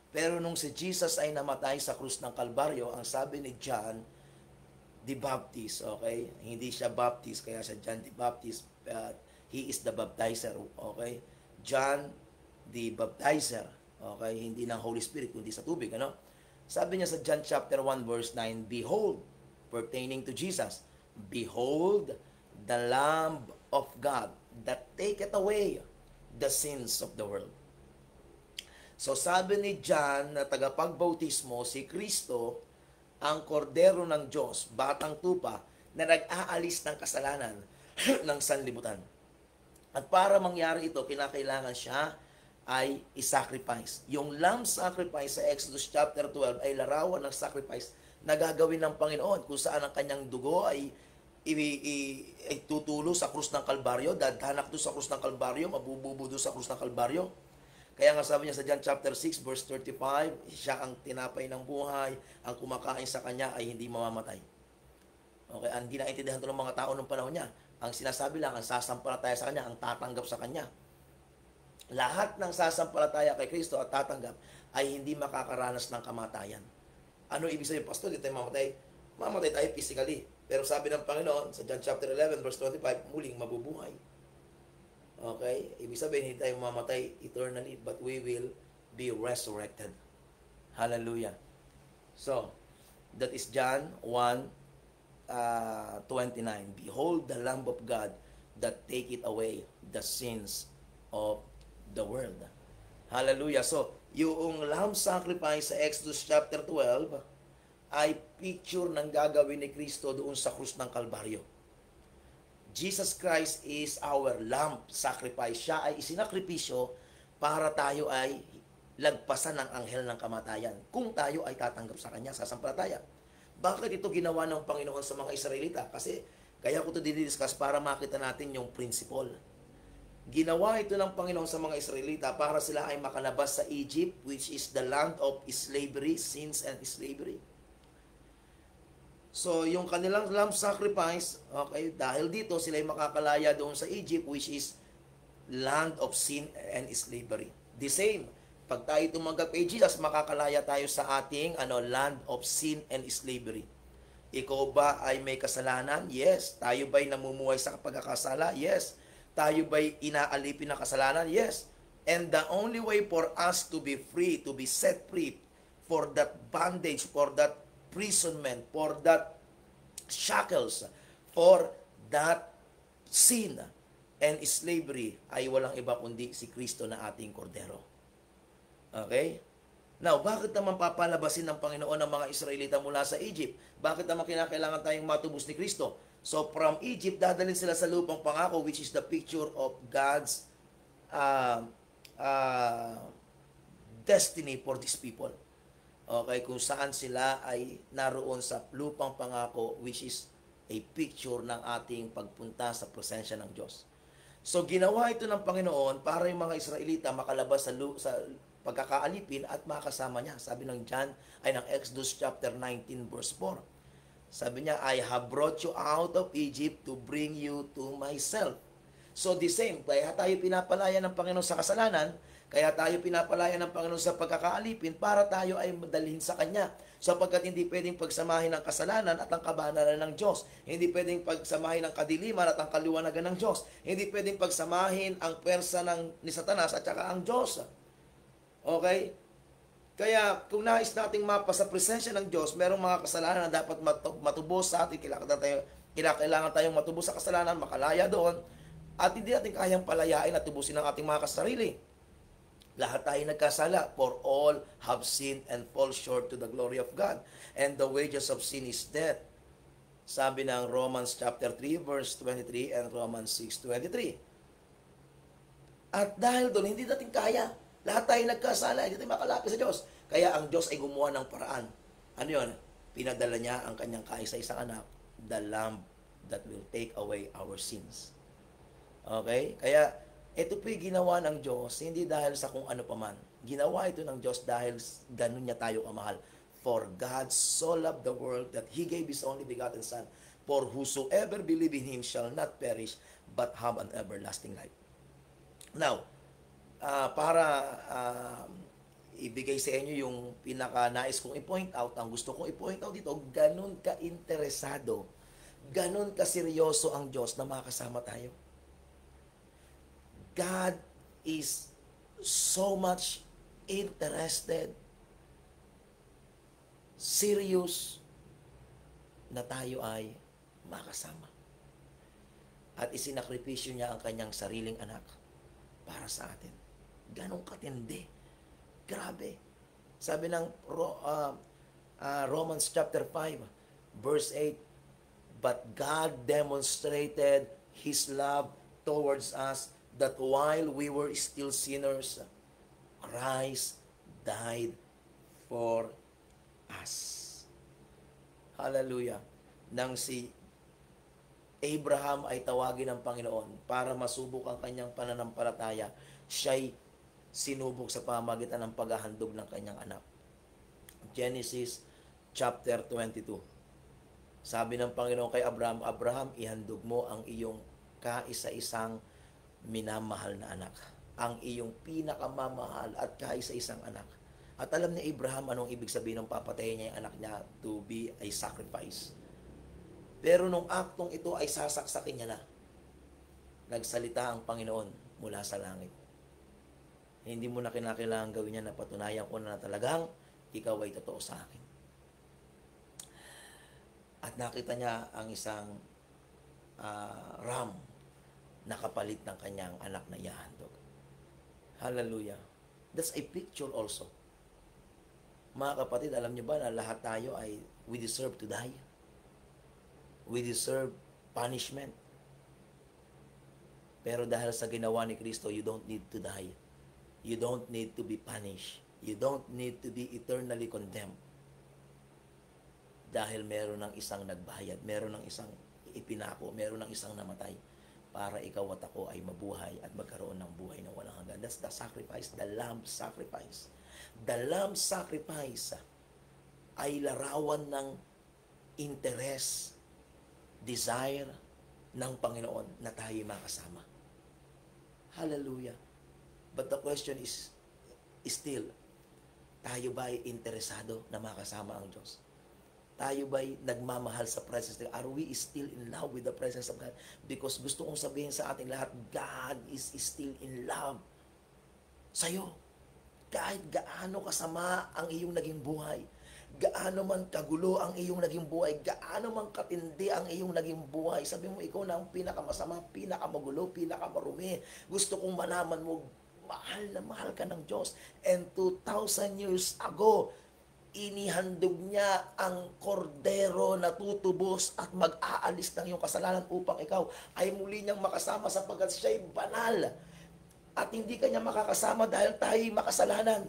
Pero nung si Jesus ay namatay sa krus ng Kalbaryo, ang sabi ni John the Baptist, okay? Hindi siya Baptist, kaya siya John the Baptist, he is the baptizer, okay? John the Baptizer, okay? Hindi ng Holy Spirit, kundi sa tubig, ano? Sabi niya sa John chapter 1 verse 9, behold, pertaining to Jesus, behold the Lamb of God that taketh away the sins of the world. So sabi ni John na tagapagbautismo, si Kristo ang kordero ng Diyos, batang tupa, na nag-aalis ng kasalanan ng sanlibutan. At para mangyari ito, kinakailangan siya ay isacrifice. Yung lamb sacrifice sa Exodus chapter 12 ay larawan ng sacrifice na gagawin ng Panginoon kung saan ang kanyang dugo ay tutulo sa krus ng Kalbaryo, dadhanak doon sa krus ng Kalbaryo, mabububo doon sa krus ng Kalbaryo. Kaya nga sabi niya sa John chapter 6 verse 35, siya ang tinapay ng buhay, ang kumakain sa kanya ay hindi mamamatay. Okay, hindi naintindihan ito ng mga tao ng panahon niya. Ang sinasabi lang, ang sasampalataya sa kanya, ang tatanggap sa kanya. Lahat ng sasampalataya kay Kristo at tatanggap ay hindi makakaranas ng kamatayan. Ano ibig sabihin, Pastor? Hindi tayo mamatay. Mamatay tayo physically. Pero sabi ng Panginoon sa John chapter 11 verse 25, muling mabubuhay. Okay? Ibig sabihin, hindi tayo mamatay eternally, but we will be resurrected. Hallelujah. So, that is John 1:29. Behold the Lamb of God that taketh away the sins of the world. Hallelujah. So, yung lamb sacrifice sa Exodus chapter 12 ay picture ng gagawin ni Kristo doon sa krus ng Kalbaryo. Jesus Christ is our lamb sacrifice. Siya ay isinakripisyo para tayo ay lagpasan ng anghel ng kamatayan. Kung tayo ay tatanggap sa Kanya, sasampalataya. Bakit ito ginawa ng Panginoon sa mga Israelita? Kasi, kaya ko ito didiscuss para makita natin yung principle. Ginawa ito ng Panginoon sa mga Israelita para sila ay makalabas sa Egypt, which is the land of slavery, sins and slavery. So, yung kanilang lamb sacrifice, okay, dahil dito sila ay makakalaya doon sa Egypt, which is land of sin and slavery. The same, pag tayo tumanggap kay Jesus, makakalaya tayo sa ating land of sin and slavery. Ikaw ba ay may kasalanan? Yes. Tayo ba'y namumuhay sa pagkakasala? Yes. Tayo ba'y inaalipin ng kasalanan? Yes. And the only way for us to be free, to be set free for that bondage, for that imprisonment, for that shackles, for that sin and slavery ay walang iba kundi si Kristo na ating kordero. Okay? Now, bakit naman papalabasin ng Panginoon ang mga Israelita mula sa Egypt? Bakit naman kinakailangan tayong matubos ni Kristo? So, from Egypt, dadalhin sila sa lupang pangako, which is the picture of God's destiny for these people. Okay, kung saan sila ay naroon sa lupang pangako, which is a picture ng ating pagpunta sa presensya ng Diyos. So, ginawa ito ng Panginoon para yung mga Israelita makalabas sa pagkakaalipin at makasama niya. Sabi ng John, ay ng Exodus chapter 19 verse 4. Sabi niya, I have brought you out of Egypt to bring you to myself. So the same, kaya tayo pinapalaya ng Panginoon sa kasalanan, kaya tayo pinapalaya ng Panginoon sa pagkakaalipin para tayo ay madalhin sa Kanya. Sapagkat hindi pwedeng pagsamahin ang kasalanan at ang kabanalan ng Diyos. Hindi pwedeng pagsamahin ang kadiliman at ang kaliwanagan ng Diyos. Hindi pwedeng pagsamahin ang pwersa ni Satanas at saka ang Diyos. Okay? Kaya kung nais nating mapa sa presensya ng Diyos, merong mga kasalanan na dapat matubos sa atin. Kailangan tayong matubos sa kasalanan, makalaya doon. At hindi natin kayang palayain at tubusin ang ating mga kasarili. Lahat tayo nagkasala. For all have sinned and fall short to the glory of God. And the wages of sin is death. Sabi ng Romans chapter 3 verse 23 and Romans 6:23. At dahil doon, hindi natin kaya. Lahat tayo nagkasala, hindi tayo makalapit sa Diyos. Kaya ang Diyos ay gumawa ng paraan. Ano yun? Pinadala niya ang kanyang kaisa-isang anak, the Lamb that will take away our sins. Okay? Kaya, ito po'y ginawa ng Diyos, hindi dahil sa kung ano paman. Ginawa ito ng Diyos dahil ganun niya tayo kamahal. For God so loved the world that He gave His only begotten Son, for whosoever believe in Him shall not perish, but have an everlasting life. Now, para ibigay sa inyo yung pinaka-nais kong i-point out, ang gusto kong i-point out dito, ganun ka-interesado, ganun ka-seryoso ang Diyos na makasama tayo. God is so much interested, serious, na tayo ay makasama. At isinakripisyo niya ang kanyang sariling anak para sa atin. Ganong katindi. Grabe. Sabi ng Romans chapter 5, verse 8, but God demonstrated His love towards us that while we were still sinners, Christ died for us. Hallelujah. Nang si Abraham ay tawagin ng Panginoon para masubok ang kanyang pananampalataya, siya'y sinubok sa pamagitan ng paghahandog ng kanyang anak. Genesis chapter 22. Sabi ng Panginoon kay Abraham, Abraham, ihandog mo ang iyong kaisa-isang minamahal na anak. Ang iyong pinakamamahal at kaisa-isang anak. At alam ni Abraham anong ibig sabihin ng papatayin niya yung anak niya to be a sacrifice. Pero nung aktong ito ay sasaksakin niya na, nagsalita ang Panginoon mula sa langit. Hindi mo na kinakailangan gawin niya na patunayan ko na talagang ikaw ay totoo sa akin. At nakita niya ang isang ram na kapalit ng kanyang anak na ihahandog. Hallelujah. That's a picture also. Mga kapatid, alam niyo ba na lahat tayo ay we deserve to die? We deserve punishment. Pero dahil sa ginawa ni Kristo, you don't need to die. You don't need to be punished. You don't need to be eternally condemned. Dahil meron ng isang nagbayad, meron ng isang ipinako, meron ng isang namatay para ikaw at ako ay mabuhay at magkaroon ng buhay na walang hanggan. That's the sacrifice, the lamb sacrifice. The lamb sacrifice ay larawan ng interes, desire ng Panginoon na tayo makasama. Hallelujah. But the question is still, tayo ba ay interesado na makasama ang Diyos? Tayo ba'y nagmamahal sa presence of God? Are we still in love with the presence of God? Because gusto kong sabihin sa ating lahat, God is still in love sa'yo. Kahit gaano kasama ang iyong naging buhay, gaano man kagulo ang iyong naging buhay, gaano man katindi ang iyong naging buhay, sabi mo, ikaw na ang pinakamasama, pinakamagulo, pinakamarumi. Gusto kong malaman mo, mahal na mahal ka ng Diyos. And 2,000 years ago, inihandog niya ang kordero na tutubos at mag-aalis ng iyong kasalanan upang ikaw ay muli niyang makasama sapagkat siya'y banal. At hindi kanya makakasama dahil tayo'y makasalanan.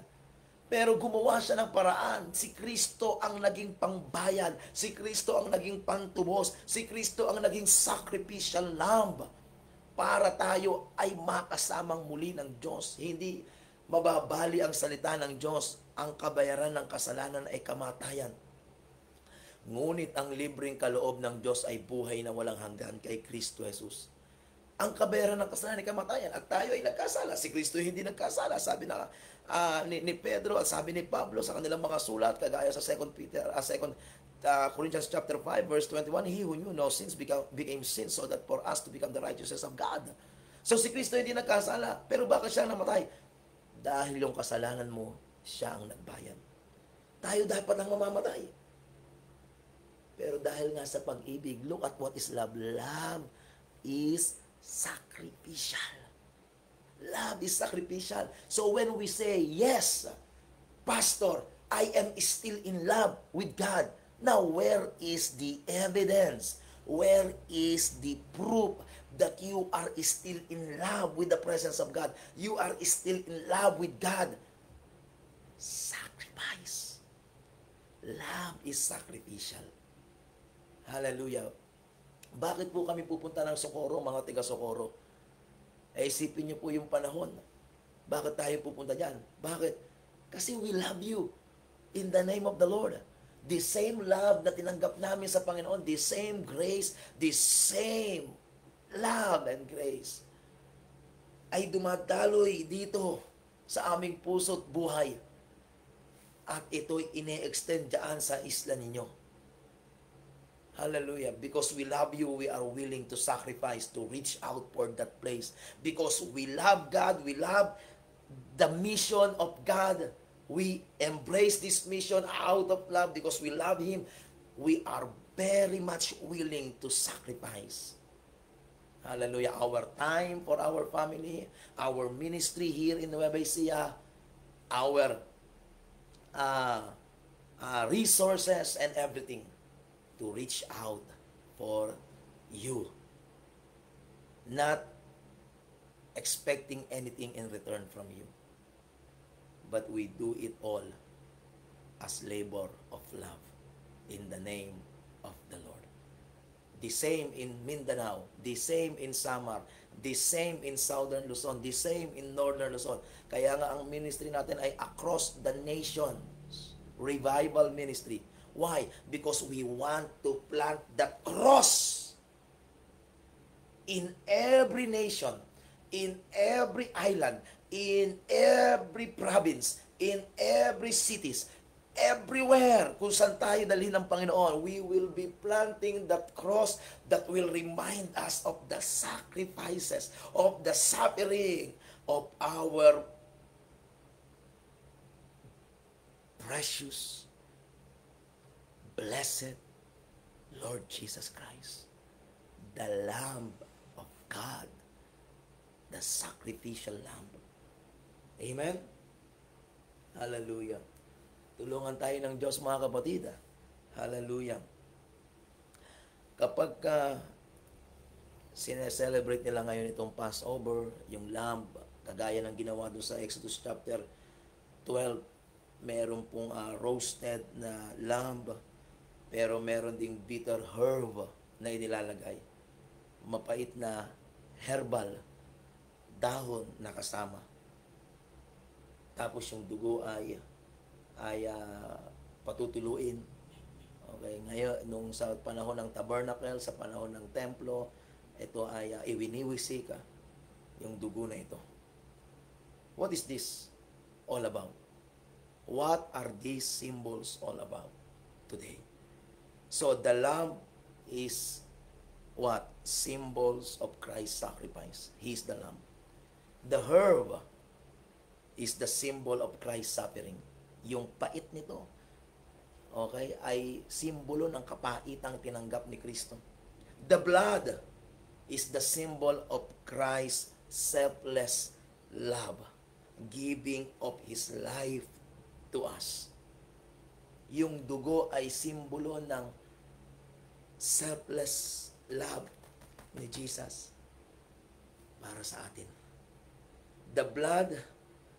Pero gumawa siya ng paraan. Si Kristo ang naging pangbayad. Si Kristo ang naging pantubos. Si Kristo ang naging sacrificial lamb para tayo ay makasamang muli ng Diyos. Hindi mababali ang salita ng Diyos. Ang kabayaran ng kasalanan ay kamatayan. Ngunit ang libreng kaloob ng Diyos ay buhay na walang hanggan kay Kristo Jesus. Ang kabayaran ng kasalanan ay kamatayan at tayo ay nagkasala. Si Kristo hindi nagkasala. Sabi na ni Pedro at sabi ni Pablo sa kanilang mga sulat kagaya sa 2 Corinthians chapter 5 verse 21, He who knew no sins became sin so that for us to become the righteousness of God. So si Kristo hindi nagkasala. Pero bakit siya namatay? Dahil yung kasalanan mo, siya ang nagbayad. Tayo dapat ang mamamatay. Pero dahil nga sa pag-ibig, look at what is love. Love is sacrificial. Love is sacrificial. So when we say, yes, Pastor, I am still in love with God. Now, where is the evidence? Where is the proof that you are still in love with the presence of God? You are still in love with God. Sacrifice. Love is sacrificial. Hallelujah. Bakit po kami pupunta ng Socorro, mga taga Socorro? Isipin niyo po yung panahon. Bakit tayo pupunta dyan? Bakit? Kasi we love you in the name of the Lord. The same love na tinanggap namin sa Panginoon, the same grace, the same love and grace ay dumadaloy dito sa aming puso't buhay. At ito'y ine-extend dyan sa isla ninyo. Hallelujah. Because we love you, we are willing to sacrifice to reach out for that place. Because we love God, we love the mission of God. We embrace this mission out of love because we love Him. We are very much willing to sacrifice. Hallelujah. Our time for our family, our ministry here in Nueva Ecija, our resources and everything to reach out for you. Not expecting anything in return from you. But we do it all as labor of love in the name of the Lord. The same in Mindanao, the same in Samar, the same in Southern Luzon, the same in Northern Luzon. Kaya nga ang ministry natin ay across the nations. Revival ministry. Why? Because we want to plant the cross in every nation, in every island, in every province, in every cities, everywhere kung saan tayo dalhin ng Panginoon, we will be planting that cross that will remind us of the sacrifices, of the suffering of our precious, blessed Lord Jesus Christ, the Lamb of God, the sacrificial Lamb. Amen? Hallelujah. Tulungan tayo ng Diyos, mga kapatid. Hallelujah. Kapag sineselebrate nila ngayon itong Passover, yung lamb, kagaya ng ginawa doon sa Exodus chapter 12, meron pong roasted na lamb, pero meron ding bitter herb na inilalagay. Mapait na herbal, dahon na kasama. Tapos yung dugo ay patutuluin. Okay, ngayon nung sa panahon ng tabernacle, sa panahon ng templo, ito ay iwiniwisik yung dugo na ito. What is this all about? What are these symbols all about today? So the lamb is what? Symbols of Christ's sacrifice. He is the lamb. The herb is the symbol of Christ's suffering. Yung pait nito, okay, ay simbolo ng kapaitang tinanggap ni Kristo. The blood is the symbol of Christ's selfless love, giving of His life to us. Yung dugo ay simbolo ng selfless love ni Jesus para sa atin. The blood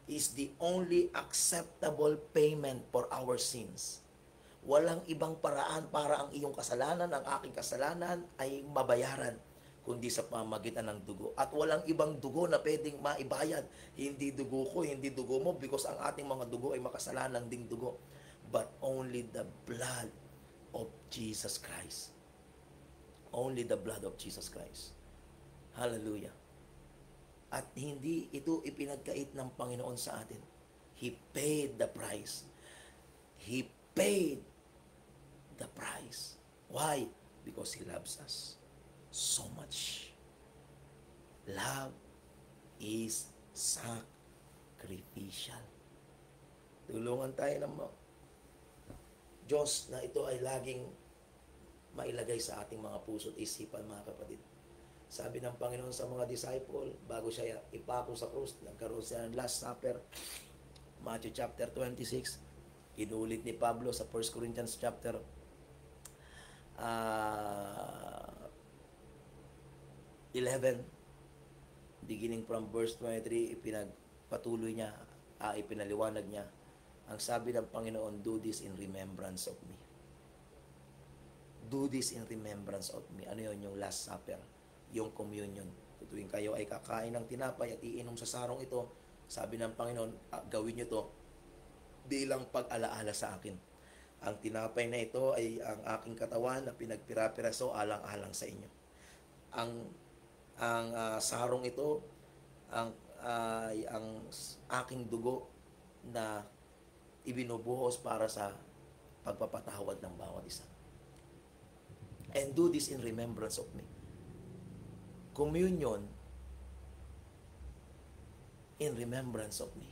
is the only acceptable payment for our sins. Walang ibang paraan para ang iyong kasalanan, ang aking kasalanan ay mabayaran kundi sa pamamagitan ng dugo. At walang ibang dugo na pwedeng maibayad. Hindi dugo ko, hindi dugo mo, because ang ating mga dugo ay makasalanan ding dugo. But only the blood of Jesus Christ. Only the blood of Jesus Christ. Hallelujah. At hindi ito ipinagkait ng Panginoon sa atin. He paid the price. He paid the price. Why? Because He loves us so much. Love is sacrificial. Tulungan tayo ng Diyos na ito ay laging mailagay sa ating mga puso at isipan, mga kapatid. Sabi ng Panginoon sa mga disciple, bago siya ipako sa krus, nagkaroon siya ng Last Supper, Matthew chapter 26, inulit ni Pablo sa 1 Corinthians chapter ah, 11, beginning from verse 23, ipinagpatuloy niya, ipinaliwanag niya. Ang sabi ng Panginoon, do this in remembrance of me. Do this in remembrance of me. Ano yun? Yung Last Supper, yung communion. Tuwing kayo ay kakain ng tinapay at iinom sa sarong ito, sabi ng Panginoon, gawin niyo to bilang pag-alaala sa akin. Ang tinapay na ito ay ang aking katawan na pinagpira-piraso alang-alang sa inyo. Ang sarong ito ay ang aking dugo na ibinubuhos para sa pagpapatawad ng bawat isa. And do this in remembrance of me. Communion in remembrance of me.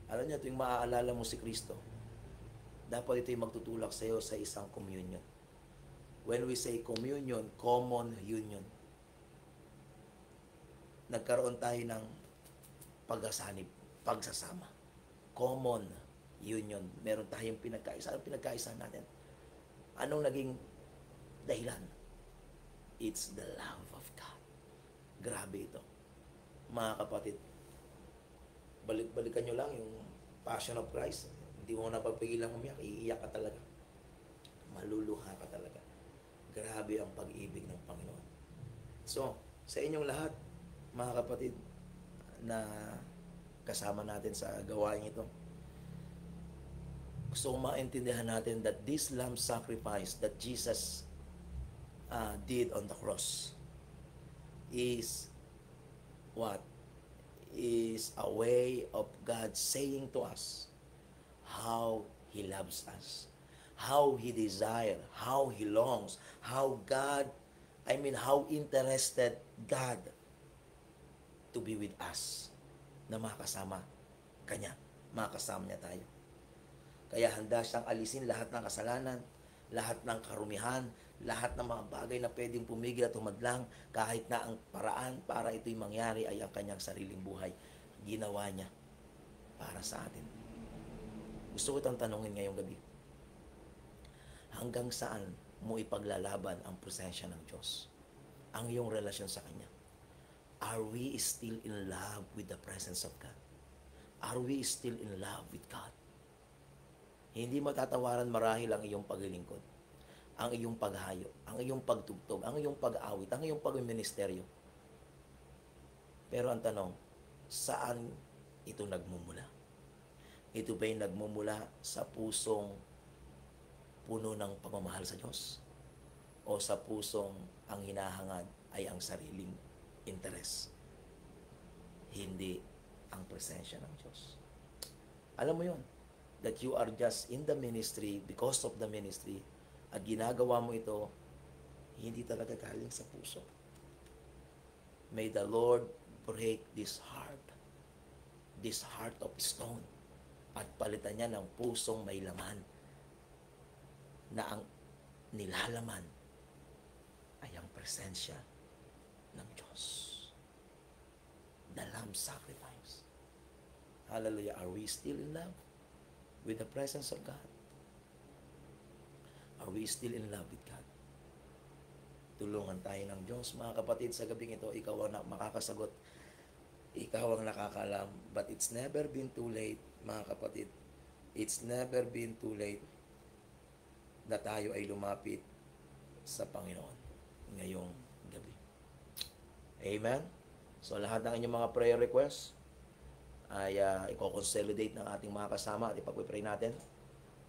Alam niyo, tuwing maaalala mo si Kristo, dapat ito'y magtutulak sa iyo sa isang communion. When we say communion, common union. Nagkaroon tayo ng pagsasanib, pagsasama. Common union. Meron tayong pinagkaisa. Anong pinagkaisa natin? Anong naging dahilan? It's the love of God. Grabe ito. Mga kapatid, balik-balikan nyo lang yung Passion of Christ. Hindi mo napagpigilang umiyak, iiyak ka talaga. Maluluha ka talaga. Grabe ang pag-ibig ng Panginoon. So, sa inyong lahat, mga kapatid, na kasama natin sa gawain ito, gusto kong maintindihan natin that this lamb sacrifice that Jesus did on the cross is what? Is a way of God saying to us how He loves us, how He desires, how He longs, how interested God to be with us, na makasama Kanya, makasama niya tayo. Kaya handa siyang alisin lahat ng kasalanan, lahat ng karumihan, lahat ng mga bagay na pwedeng pumigil at humadlang, kahit na ang paraan para ito'y mangyari ay ang kanyang sariling buhay. Ginawa niya para sa atin. Gusto ko itong tanungin ngayong gabi. Hanggang saan mo ipaglalaban ang presensya ng Diyos? Ang iyong relasyon sa Kanya? Are we still in love with the presence of God? Are we still in love with God? Hindi matatawaran marahil ang iyong paglilingkod, ang iyong paghayo, ang iyong pagtugtog, ang iyong pag-awit, ang iyong pagministeryo. Pero ang tanong, saan ito nagmumula? Ito ba'y nagmumula sa pusong puno ng pagmamahal sa Diyos? O sa pusong ang hinahangad ay ang sariling interes? Hindi ang presensya ng Diyos. Alam mo yon, that you are just in the ministry because of the ministry, at ginagawa mo ito, hindi talaga galing sa puso. May the Lord break this heart of stone, at palitan niya ng pusong may laman, na ang nilalaman ay ang presensya ng Diyos. The lamb sacrifice. Hallelujah. Are we still in love with the presence of God? Are we still in love with God? Tulungan tayo ng Diyos. Mga kapatid, sa gabing ito, ikaw ang makakasagot. Ikaw ang nakakaalam. But it's never been too late, mga kapatid. It's never been too late na tayo ay lumapit sa Panginoon ngayong gabi. Amen? So, lahat ng inyong mga prayer requests ay i-consolidate ng ating mga kasama at ipag-pray natin.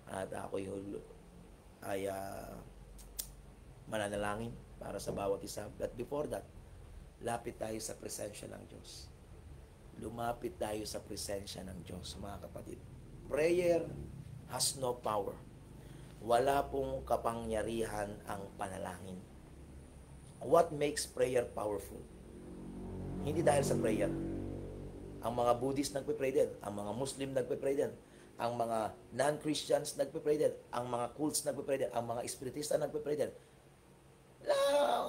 At ako ay mananalangin para sa bawat isa. But before that, lapit tayo sa presensya ng Diyos. Lumapit tayo sa presensya ng Diyos, mga kapatid. Prayer has no power. Wala pong kapangyarihan ang panalangin. What makes prayer powerful? Hindi dahil sa prayer. Ang mga Buddhist nagpe-pray din, ang mga Muslim nagpe-pray din, ang mga non-Christians nagpe-pray din, ang mga cults nagpe-pray din, ang mga Espiritista nagpe-pray din.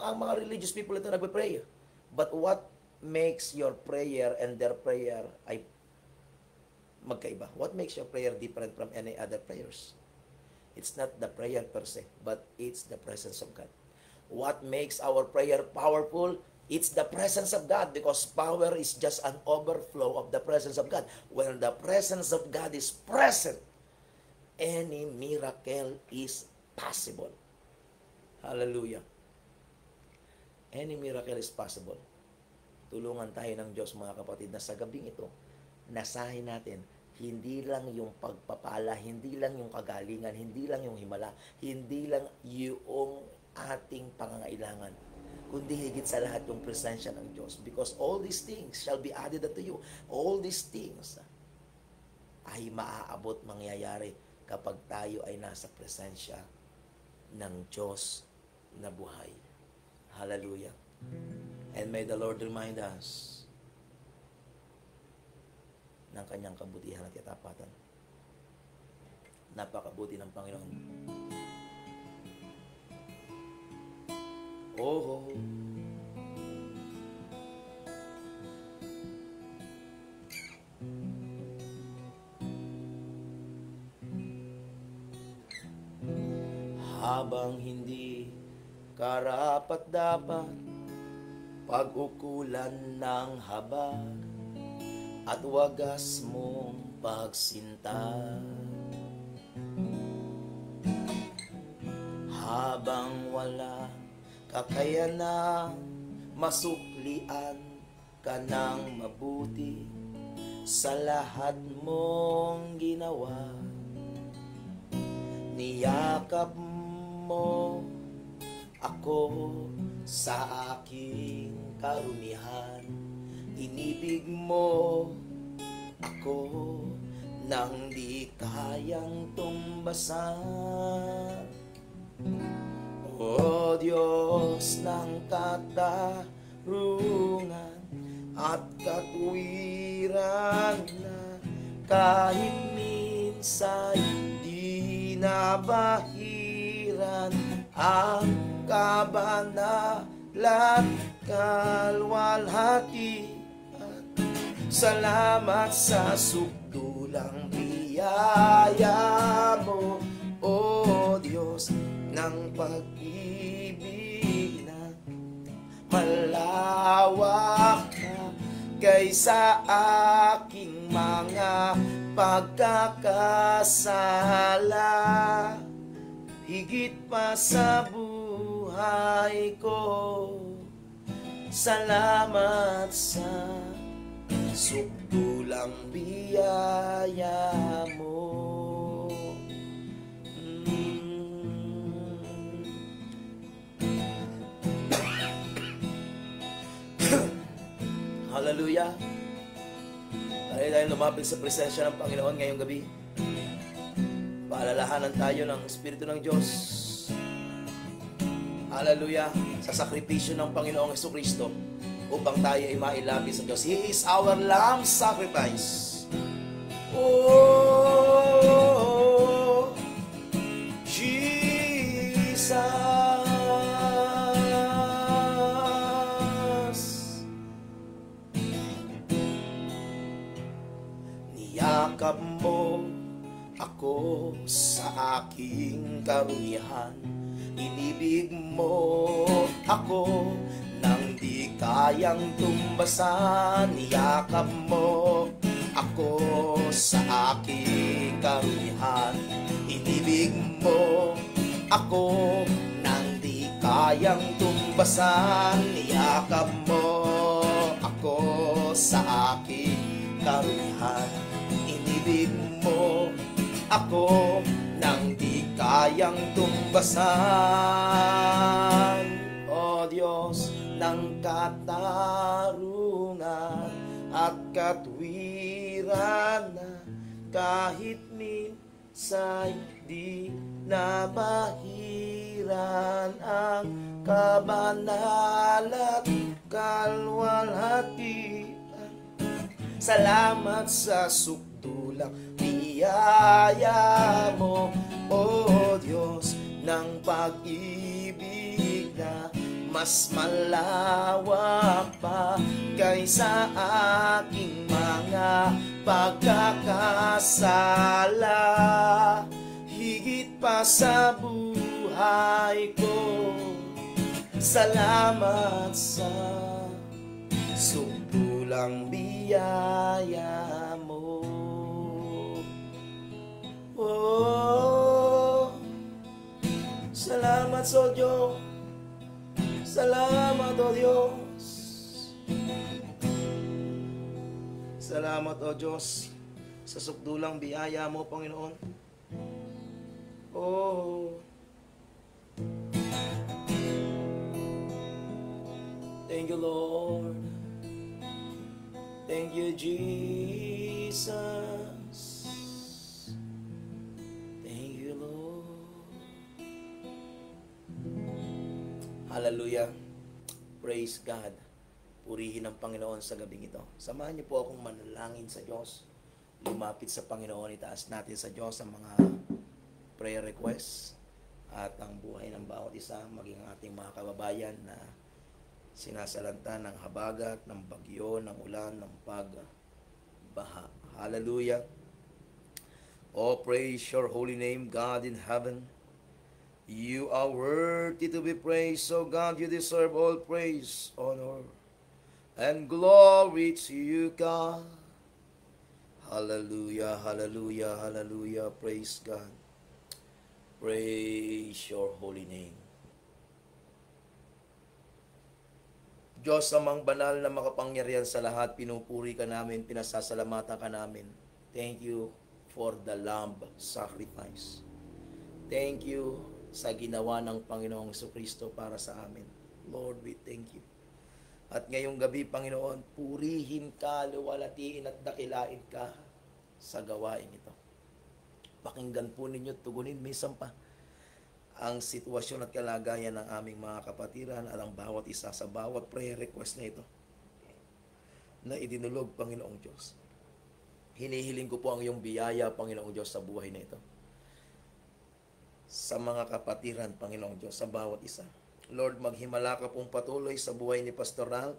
Ang mga religious people ito nagpe-pray. But what makes your prayer and their prayer ay magkaiba? What makes your prayer different from any other prayers? It's not the prayer per se, but it's the presence of God. What makes our prayer powerful? It's the presence of God, because power is just an overflow of the presence of God. When the presence of God is present, any miracle is possible. Hallelujah. Any miracle is possible. Tulungan tayo ng Diyos, mga kapatid, na sa gabing ito, nasahin natin, hindi lang yung pagpapala, hindi lang yung kagalingan, hindi lang yung himala, hindi lang yung ating pangangailangan, kundi higit sa lahat yung presensya ng Diyos. Because all these things shall be added unto you. All these things ay maaabot, mangyayari kapag tayo ay nasa presensya ng Diyos na buhay. Hallelujah. And may the Lord remind us ng kanyang kabutihan at katapatan. Napakabuti ng Panginoon. Oh, habang hindi karapat-dapat pag-ukulan ng habag at wagas mong pagsinta, habang wala kakayanang masuklian ka ng mabuti sa lahat mong ginawa, niyakap mo ako sa aking karumihan, inibig mo ako nang di kayang tumbasan. O Diyos ng katarungan at katuwiran, na kahit minsan di nabahiran ang kabanalan, kalwalhatian. Salamat sa sukdulang biyaya mo, O Diyos ng pag-ibig na malawak na kaysa aking mga pagkakasala, higit pa sa buhay ko. Salamat sa sukdulang biyaya mo. Hallelujah. Tayo lumapit sa presensya ng Panginoon ngayong gabi. Paalalahanan tayo ng Espiritu ng Diyos. Hallelujah. Sa sakripisyo ng Panginoong Jesucristo upang tayo ay mailapit sa Diyos. He is our lamb sacrifice. Oh, Jesus. Niyakap mo ako sa aking karumihan, inibig mo ako nang di kayang tumbasan. Niyakap mo ako sa aking karumihan, inibig mo ako nang di kayang tumbasan. Niyakap mo ako sa aking karumihan, inibig mo ako nang di kayang tumbasan. O Diyos ng katarungan at katwiran, na kahit minsan di nabahiran ang kabanal at kalwalhatian. Salamat sa sukdulang biyaya mo, O Diyos ng pag-ibig na mas malawak pa kaysa aking mga pagkakasala, higit pa sa buhay ko. Salamat sa sumpulang biyaya mo. Oh, salamat sa Diyos. Salamat, O Diyos. Salamat, O Diyos, sa sukdulang biyaya mo, Panginoon. Oh, thank you, Lord. Thank you, Jesus. Thank you, Lord. Hallelujah. Praise God. Purihin ang Panginoon sa gabing ito. Samahan niyo po akong manalangin sa Diyos. Lumapit sa Panginoon, itaas natin sa Diyos ang mga prayer requests at ang buhay ng bawat isa, maging ang ating mga kababayan na sinasalanta ng habagat, ng bagyo, ng ulan, ng pagbaha. Hallelujah. Oh, praise your holy name, God in heaven. You are worthy to be praised, so God, you deserve all praise, honor, and glory to you, God. Hallelujah, hallelujah, hallelujah. Praise God. Praise your holy name. Diyos amang banal na makapangyarihan sa lahat, pinupuri ka namin, pinasasalamatan ka namin. Thank you for the lamb sacrifice. Thank you sa ginawa ng Panginoong Jesucristo para sa amin. Lord, we thank you. At ngayong gabi, Panginoon, purihin ka, luwalatiin at dakilain ka sa gawain ito. Pakinggan po ninyo, tugunin minsan pa ang sitwasyon at kalagayan ng aming mga kapatiran at ang bawat isa sa bawat prayer request na ito na idinulog, Panginoong Diyos. Hinihiling ko po ang iyong biyaya, Panginoong Diyos, sa buhay na ito. Sa mga kapatiran, Panginoong Diyos, sa bawat isa. Lord, maghimala ka pong patuloy sa buhay ni Pastor Ralph.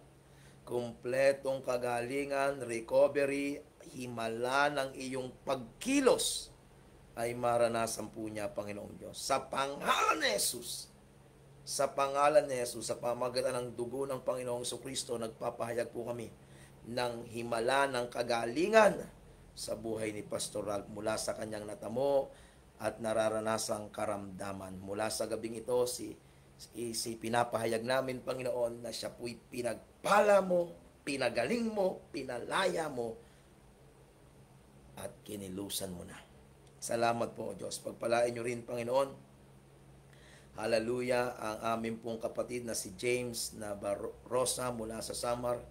Kumpletong kagalingan, recovery, himala ng iyong pagkilos ay maranasan po niya, Panginoong Diyos. Sa pangalan ni Jesus, sa pangalan ni Jesus, sa pamamagitan ng dugo ng Panginoong Jesucristo, nagpapahayag po kami ng himala ng kagalingan sa buhay ni Pastor Ralph mula sa kanyang natamo at nararanasang karamdaman. Mula sa gabing ito, si pinapahayag namin, Panginoon, na siya po'y pinagpala mo, pinagaling mo, pinalaya mo, at kinilusan mo na. Salamat po, Diyos. Pagpalain nyo rin, Panginoon. Hallelujah, ang aming pong kapatid na si James na Rosa mula sa Samar.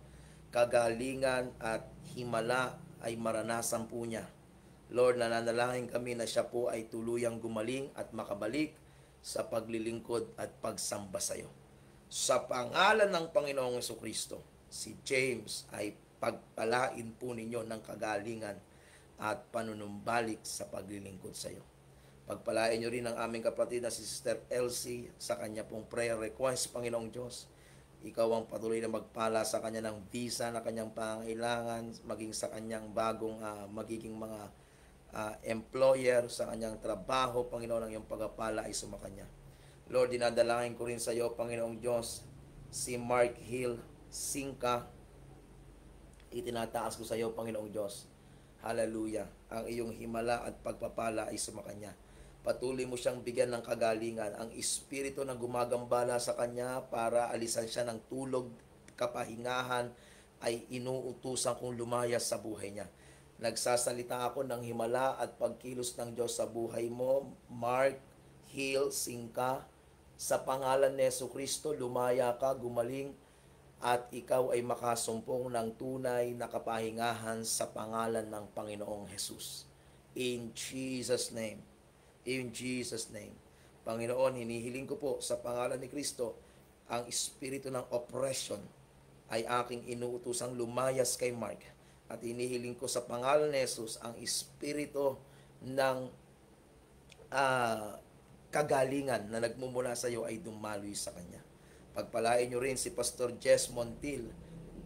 Kagalingan at himala ay maranasan po niya. Lord, nananalangin kami na siya po ay tuluyang gumaling at makabalik sa paglilingkod at pagsamba sa iyo. Sa pangalan ng Panginoong Jesucristo, si James ay pagpalain po ninyo ng kagalingan at panunumbalik sa paglilingkod sa iyo. Pagpalain nyo rin ang aming kapatid na si Sister Elsie sa kanya pong prayer request, Panginoong Diyos. Ikaw ang patuloy na magpala sa kanya ng visa na kanyang pangailangan, maging sa kanyang bagong magiging mga employer, sa kanyang trabaho, Panginoon, ang iyong pagpapala ay sumakanya. Lord, dinadalangin ko rin sa iyo, Panginoong Diyos, si Mark Hill Singka, itinataas ko sa iyo, Panginoong Diyos. Hallelujah. Ang iyong himala at pagpapala ay sumakanya. Patuloy mo siyang bigyan ng kagalingan. Ang espiritu na gumagambala sa kanya para alisan siya ng tulog, kapahingahan, ay inuutusan kong lumayas sa buhay niya. Nagsasalita ako ng himala at pagkilos ng Diyos sa buhay mo, Mark Hill Singka. Sa pangalan ni Jesucristo, lumaya ka, gumaling, at ikaw ay makasumpong ng tunay na kapahingahan sa pangalan ng Panginoong Jesus. In Jesus' name. In Jesus' name. Panginoon, hinihiling ko po sa pangalan ni Kristo, ang espiritu ng oppression ay aking inuutosang lumayas kay Mark. At hinihiling ko sa pangalan ni Jesus, ang espiritu ng kagalingan na nagmumula sa iyo ay dumaloy sa kanya. Pagpalain nyo rin si Pastor Jess Montil.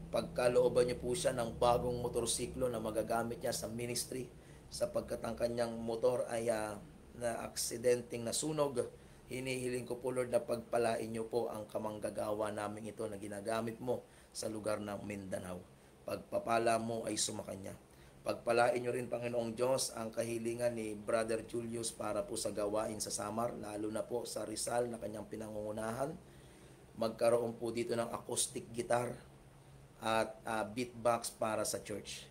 Pagkalooban nyo po siya ng bagong motorsiklo na magagamit niya sa ministry, sapagkat ang kanyang motor ay na aksidenteng nasunog. Hinihiling ko po Lord na pagpalain niyo po ang kamanggagawa namin ito na ginagamit mo sa lugar ng Mindanao. Pagpapala mo ay sumakanya. Pagpalain niyo rin Panginoong Diyos ang kahilingan ni Brother Julius para po sa gawain sa Samar, lalo na po sa Rizal na kanyang pinangungunahan. Magkaroon po dito ng acoustic guitar at beatbox para sa church.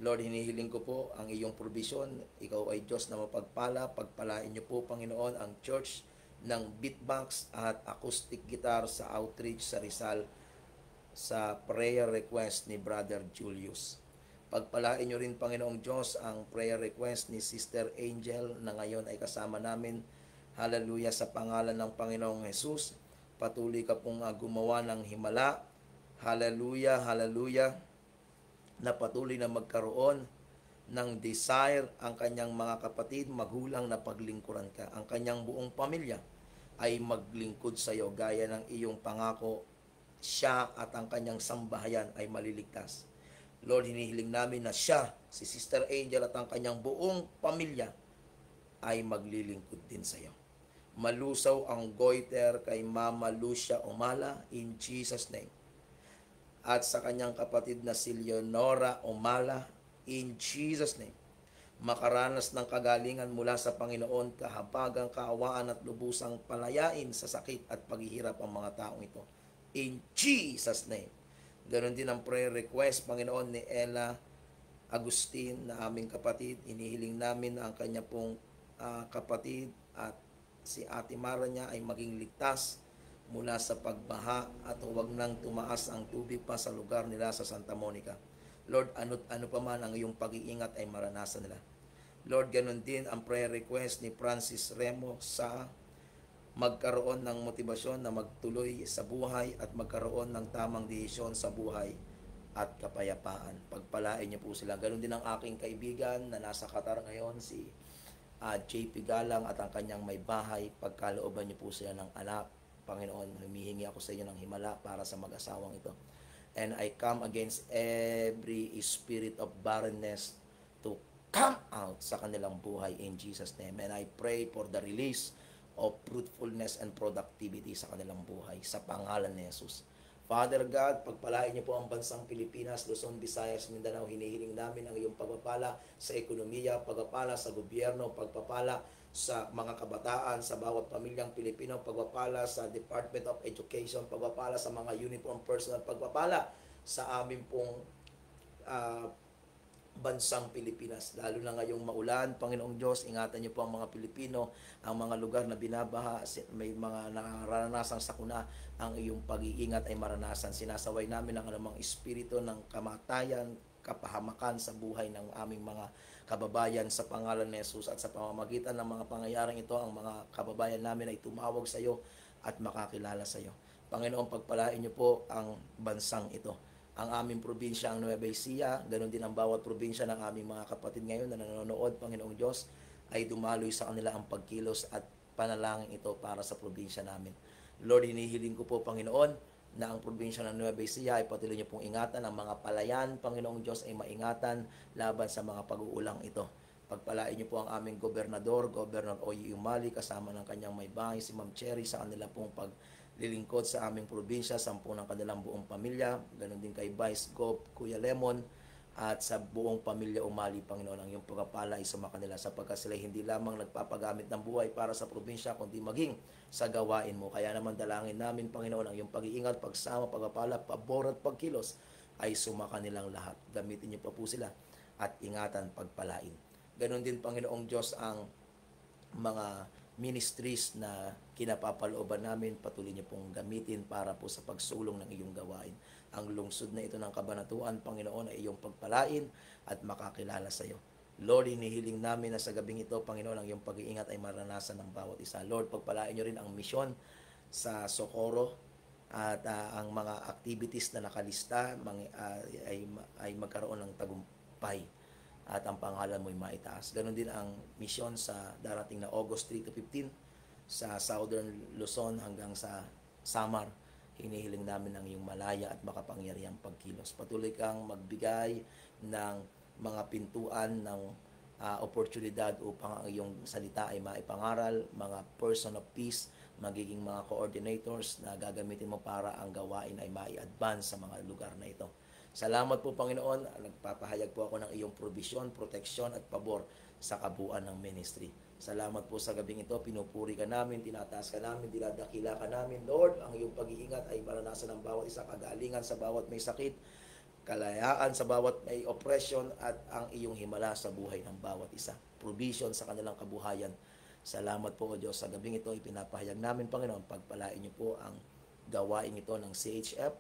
Lord, hinihiling ko po ang iyong provision. Ikaw ay Diyos na mapagpala. Pagpalain niyo po, Panginoon, ang church ng beatbox at acoustic guitar sa outreach sa Rizal sa prayer request ni Brother Julius. Pagpalain niyo rin, Panginoong Diyos, ang prayer request ni Sister Angel na ngayon ay kasama namin. Hallelujah, sa pangalan ng Panginoong Jesus. Patuloy ka pong gumawa ng himala. Hallelujah, hallelujah, na patuloy na magkaroon ng desire ang kanyang mga kapatid, magulang na paglingkuran ka. Ang kanyang buong pamilya ay maglingkod sa iyo gaya ng iyong pangako. Siya at ang kanyang sambahayan ay maliligtas. Lord, hinihiling namin na siya, si Sister Angel at ang kanyang buong pamilya ay maglilingkod din sa iyo. Malusaw ang goiter kay Mama Lucia Umala in Jesus' name. At sa kanyang kapatid na si Leonora Umala in Jesus' name. Makaranas ng kagalingan mula sa Panginoon, kahabagang kaawaan at lubusang palayain sa sakit at paghihirap ang mga taong ito. In Jesus' name. Ganon din ang prayer request, Panginoon, ni Ella Agustin na aming kapatid. Inihiling namin na ang kanya pong kapatid at si Ate Mara niya ay maging ligtas mula sa pagbaha at huwag nang tumaas ang tubig pa sa lugar nila sa Santa Monica. Lord, ano pa man ang iyong pag-iingat ay maranasan nila. Lord, ganon din ang prayer request ni Francis Remo sa magkaroon ng motibasyon na magtuloy sa buhay at magkaroon ng tamang desisyon sa buhay at kapayapaan. Pagpalain niyo po sila. Ganon din ang aking kaibigan na nasa Qatar ngayon, si JP Galang at ang kanyang may bahay. Pagkalooban niyo po sila ng anak. Panginoon, humihingi ako sa inyo ng himala para sa mag-asawang ito. And I come against every spirit of barrenness to come out sa kanilang buhay in Jesus' name. And I pray for the release of fruitfulness and productivity sa kanilang buhay sa pangalan ni Jesus. Father God, pagpalain niyo po ang bansang Pilipinas, Luzon, Visayas, Mindanao. Hinihiling namin ang iyong pagpapala sa ekonomiya, pagpapala sa gobyerno, pagpapala sa mga kabataan, sa bawat pamilyang Pilipino, pagpapala sa Department of Education, pagpapala sa mga uniform personnel, pagpapala sa amin pong bansang Pilipinas. Lalo na ngayong maulan, Panginoong Diyos, ingatan niyo po ang mga Pilipino, ang mga lugar na binabaha, may mga naranasang sakuna, ang iyong pag-iingat ay maranasan. Sinasaway namin ang anumang espiritu ng kamatayan, kapahamakan sa buhay ng aming mga kababayan sa pangalan ni Jesus, at sa pamamagitan ng mga pangyayaring ito, ang mga kababayan namin ay tumawag sa iyo at makakilala sa iyo. Panginoon, pagpalain niyo po ang bansang ito. Ang aming probinsya, ang Nueva Ecija, ganoon din ang bawat probinsya ng aming mga kapatid ngayon na nanonood, Panginoong Diyos, ay dumaloy sa kanila ang pagkilos at panalangin ito para sa probinsya namin. Lord, hinihiling ko po, Panginoon, na ang probinsya ng Nueva Ecija ay patuloy niyo pong ingatan. Ang mga palayan, Panginoong Diyos, ay maingatan laban sa mga pag-uulang ito. Pagpalain niyo po ang aming gobernador, Governor Oye Umali, kasama ng kanyang may bahay, si Ma'am Cherry, sa kanila pong paglilingkod sa aming probinsya, 10 ng kanilang buong pamilya. Ganon din kay Vice Gov, Kuya Lemon, at sa buong pamilya Umali, Panginoon, ang iyong pagpapala ay sumakanila sapagkat sila hindi lamang nagpapagamit ng buhay para sa probinsya, kundi maging sa gawain mo. Kaya naman dalangin namin, Panginoon, ang iyong pag-iingat, pagsama, pagpapala, pabor at pagkilos ay sumakanilang lahat. Gamitin niyo pa po sila at ingatan, pagpalain. Ganon din, Panginoong Diyos, ang mga ministries na kinapapalooban namin, patuloy niyo pong gamitin para po sa pagsulong ng iyong gawain. Ang lungsod na ito ng Kabanatuan, Panginoon, ay iyong pagpalain at makakilala sa iyo. Lord, hinihiling namin na sa gabing ito, Panginoon, ang iyong pag-iingat ay maranasan ng bawat isa. Lord, pagpalain niyo rin ang misyon sa Socorro at ang mga activities na nakalista ay magkaroon ng tagumpay at ang pangalan mo ay maitaas. Ganon din ang misyon sa darating na August 3 to 15 sa Southern Luzon hanggang sa Samar. Hinihiling namin ang iyong malaya at makapangyarihang pagkilos. Patuloy kang magbigay ng mga pintuan ng oportunidad upang ang iyong salita ay maipangaral, mga person of peace, magiging mga coordinators na gagamitin mo para ang gawain ay mai-advance sa mga lugar na ito. Salamat po Panginoon, nagpapahayag po ako ng iyong provision, proteksyon at pabor sa kabuuan ng ministry. Salamat po sa gabing ito, pinupuri ka namin, tinataas ka namin, dinadakila ka namin. Lord, ang iyong pag-iingat ay maranasan ng bawat isa, kagalingan sa bawat may sakit, kalayaan sa bawat may oppression at ang iyong himala sa buhay ng bawat isa. Provision sa kanilang kabuhayan. Salamat po o Diyos sa gabing ito, ipinapahayag namin Panginoon, pagpalain niyo po ang gawain ito ng CHF,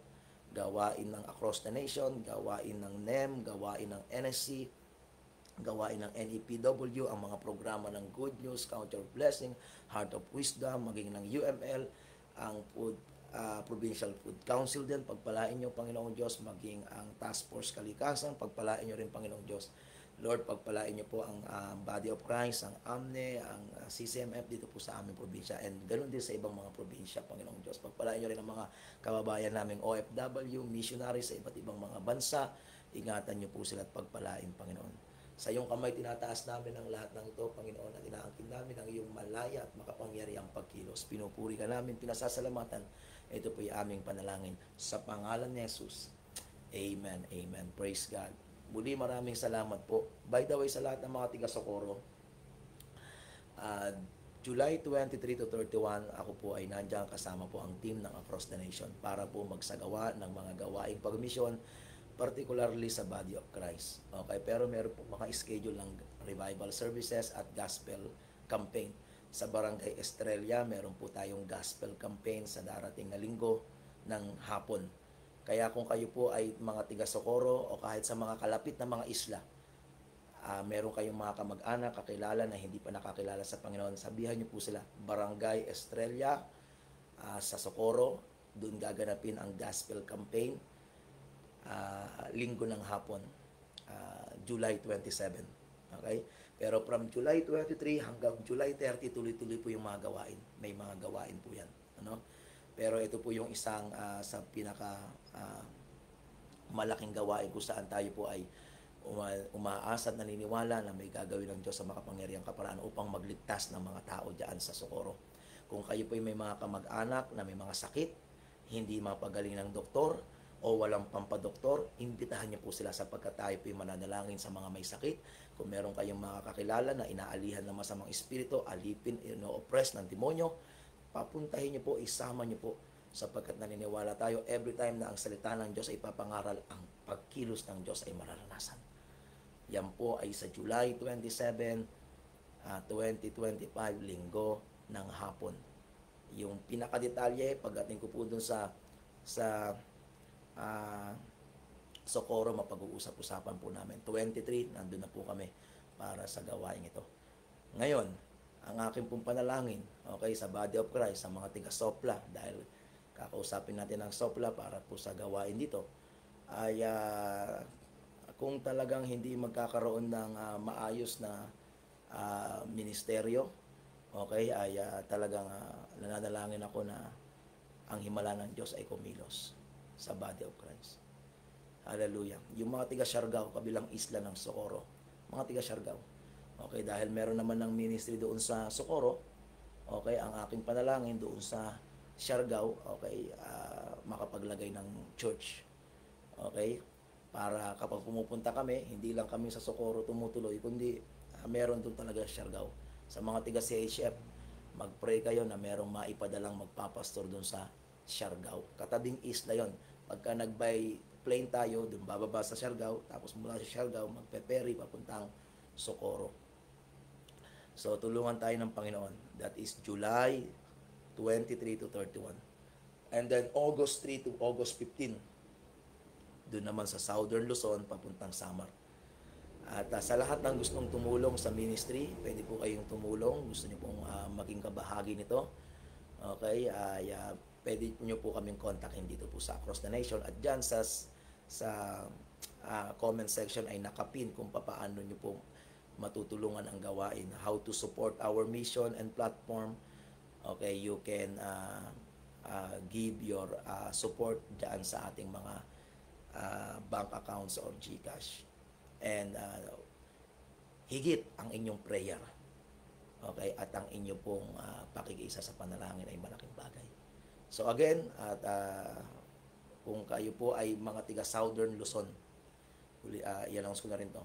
gawain ng Across the Nation, gawain ng NEM, gawain ng NSC, gawain ng NEPW, ang mga programa ng Good News, Counter of Blessing, Heart of Wisdom, maging ng UML, ang Provincial Food Council din, pagpalain nyo Panginoong Diyos, maging ang Task Force Kalikasan, pagpalain nyo rin Panginoong Diyos. Lord, pagpalain nyo po ang Body of Christ, ang AMNE, ang CCMF dito po sa aming probinsya, and ganoon din sa ibang mga probinsya, Panginoong Diyos. Pagpalain nyo rin ang mga kababayan naming OFW, missionaries sa iba't ibang mga bansa, ingatan nyo po sila at pagpalain, Panginoon. Sa iyong kamay, tinataas namin ang lahat ng ito, Panginoon, at inaangkin namin ang iyong malaya at makapangyarihang pagkilos. Pinupuri ka namin, pinasasalamatan. Ito po yung aming panalangin. Sa pangalan ni Jesus. Amen. Amen. Praise God. Muli maraming salamat po. By the way, sa lahat ng mga tiga-Socorro, July 23 to 31, ako po ay nandiyan kasama po ang team ng Across the Nation para po magsagawa ng mga gawaing pagmisyon, particularly sa Body of Christ. Okay, pero meron po mga schedule ng revival services at gospel campaign. Sa Barangay Estrella, meron po tayong gospel campaign sa darating na linggo ng hapon. Kaya kung kayo po ay mga tiga-Socorro o kahit sa mga kalapit na mga isla, meron kayong mga kamag-anak, kakilala na hindi pa nakakilala sa Panginoon, sabihan niyo po sila, Barangay Estrella sa Socorro, doon gaganapin ang gospel campaign, linggo ng hapon, July 27. Okay? Pero from July 23 hanggang July 30, tuloy-tuloy po yung mga gawain. May mga gawain po yan. Ano? Pero ito po yung isang sa pinaka malaking gawain kung saan tayo po ay umaasa at naniniwala na may gagawin ng Diyos sa makapangyarihang kaparaan upang magligtas ng mga tao diyan sa Socorro. Kung kayo po ay may mga kamag-anak na may mga sakit, hindi mapagaling ng doktor o walang pampadoktor, imbitahan niyo po sila sapagkat tayo po ay mananalangin sa mga may sakit. Kung meron kayong mga kakilala na inaalihan ng masamang espiritu, alipin, ino-oppress ng demonyo, papuntahin niyo po, isama niyo po sapagkat naniniwala tayo every time na ang salita ng Diyos ay papangaral, ang pagkilos ng Diyos ay mararanasan. Yan po ay sa July 27, 2025, linggo ng hapon. Yung pinakadetalye, pagdating ko po dun sa Socorro, mapag-uusap-usapan po namin. 23, nandun na po kami para sa gawain ito. Ngayon, ang aking pong panalangin, okay, sa Body of Christ, sa mga tiga-Sopla, dahil kakausapin natin ang Sopla para po sa gawain dito, ay kung talagang hindi magkakaroon ng maayos na ministeryo, okay, ay talagang nananalangin ako na ang himala ng Diyos ay kumilos sa Body of Christ. Hallelujah. Yung mga tiga-Siargao, kabilang isla ng Socorro, mga tiga-Siargao, okay, dahil meron naman ng ministry doon sa Socorro, okay, ang aking panalangin doon sa Siargao, okay, makapaglagay ng church. Okay? Para kapag pumupunta kami, hindi lang kami sa Socorro tumutuloy, kundi meron doon talaga sa Siargao. Sa mga tiga CHF, mag-pray kayo na merong maipadalang magpapastor doon sa Siargao. Katabing isla yon. Pagka nag-by plane tayo, doon bababa sa Siargao, tapos mula sa Siargao, magpe-ferry papuntang Socorro. So, tulungan tayo ng Panginoon. That is July 23 to 31. And then August 3 to August 15. Doon naman sa Southern Luzon, papuntang Samar. At sa lahat ng gustong tumulong sa ministry, pwede po kayong tumulong. Gusto niyo pong maging kabahagi nito. Okay? Pwede niyo po kaming kontakin dito po sa Across the Nation. At dyan sa comment section ay nakapin kung paano niyo po matutulungan ang gawain. How to support our mission and platform. Okay, you can give your support dyan sa ating mga bank accounts or GCash. And higit ang inyong prayer. Okay? At ang inyo pong pakikiisa sa panalangin ay malaking bagay. So again, at kung kayo po ay mga tiga Southern Luzon, i-announce ko na rin to.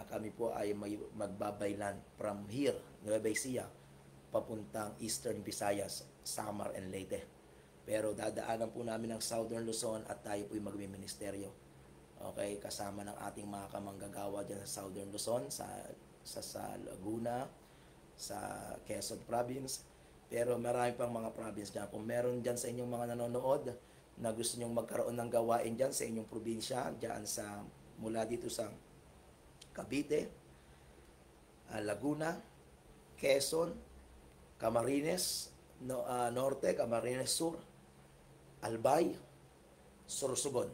Kami po ay magbabaylan from here, Nueva Ecija, papuntang Eastern Visayas, Samar and Leyte. Pero dadaanan po namin ang Southern Luzon at tayo po ay magmiministeryo. Okay, kasama ng ating mga kamanggagawa dyan sa Southern Luzon, sa Laguna, sa Quezon Province. Pero marami pang mga province dyan. Kung meron dyan sa inyong mga nanonood na gusto nyong magkaroon ng gawain dyan sa inyong probinsya, dyan sa, mula dito sa Cavite, Laguna, Quezon, Camarines Norte, Camarines Sur, Albay, Sorsogon.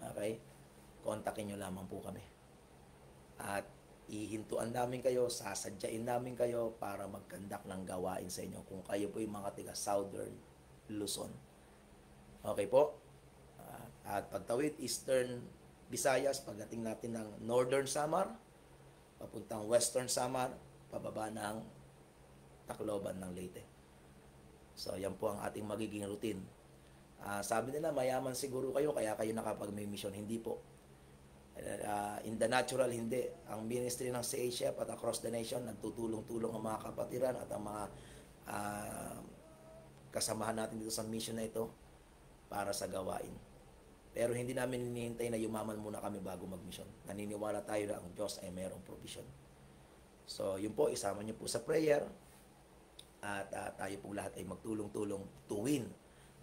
Okay? Kontakin nyo lamang po kami. At ihintuan namin kayo, sasadyain namin kayo para magkandak ng gawain sa inyo kung kayo po yung mga tiga Southern Luzon. Okay po? At pagtawid Eastern Visayas, pagdating natin ng Northern Samar, papuntang Western Samar, pababa ng Tacloban ng Leyte. So, yan po ang ating magiging routine. Sabi nila, mayaman siguro kayo, kaya kayo nakapag-mission. Hindi po. In the natural, hindi. Ang ministry ng CHF at across the nation, nagtutulong-tulong ang mga kapatiran at ang mga kasamahan natin dito sa mission na ito para sa gawain. Pero hindi namin hinihintay na yumaman muna kami bago mag-mission. Naniniwala tayo na ang Diyos ay mayroong provision. So, yun po, isama niyo po sa prayer. At tayo po lahat ay magtulong-tulong to win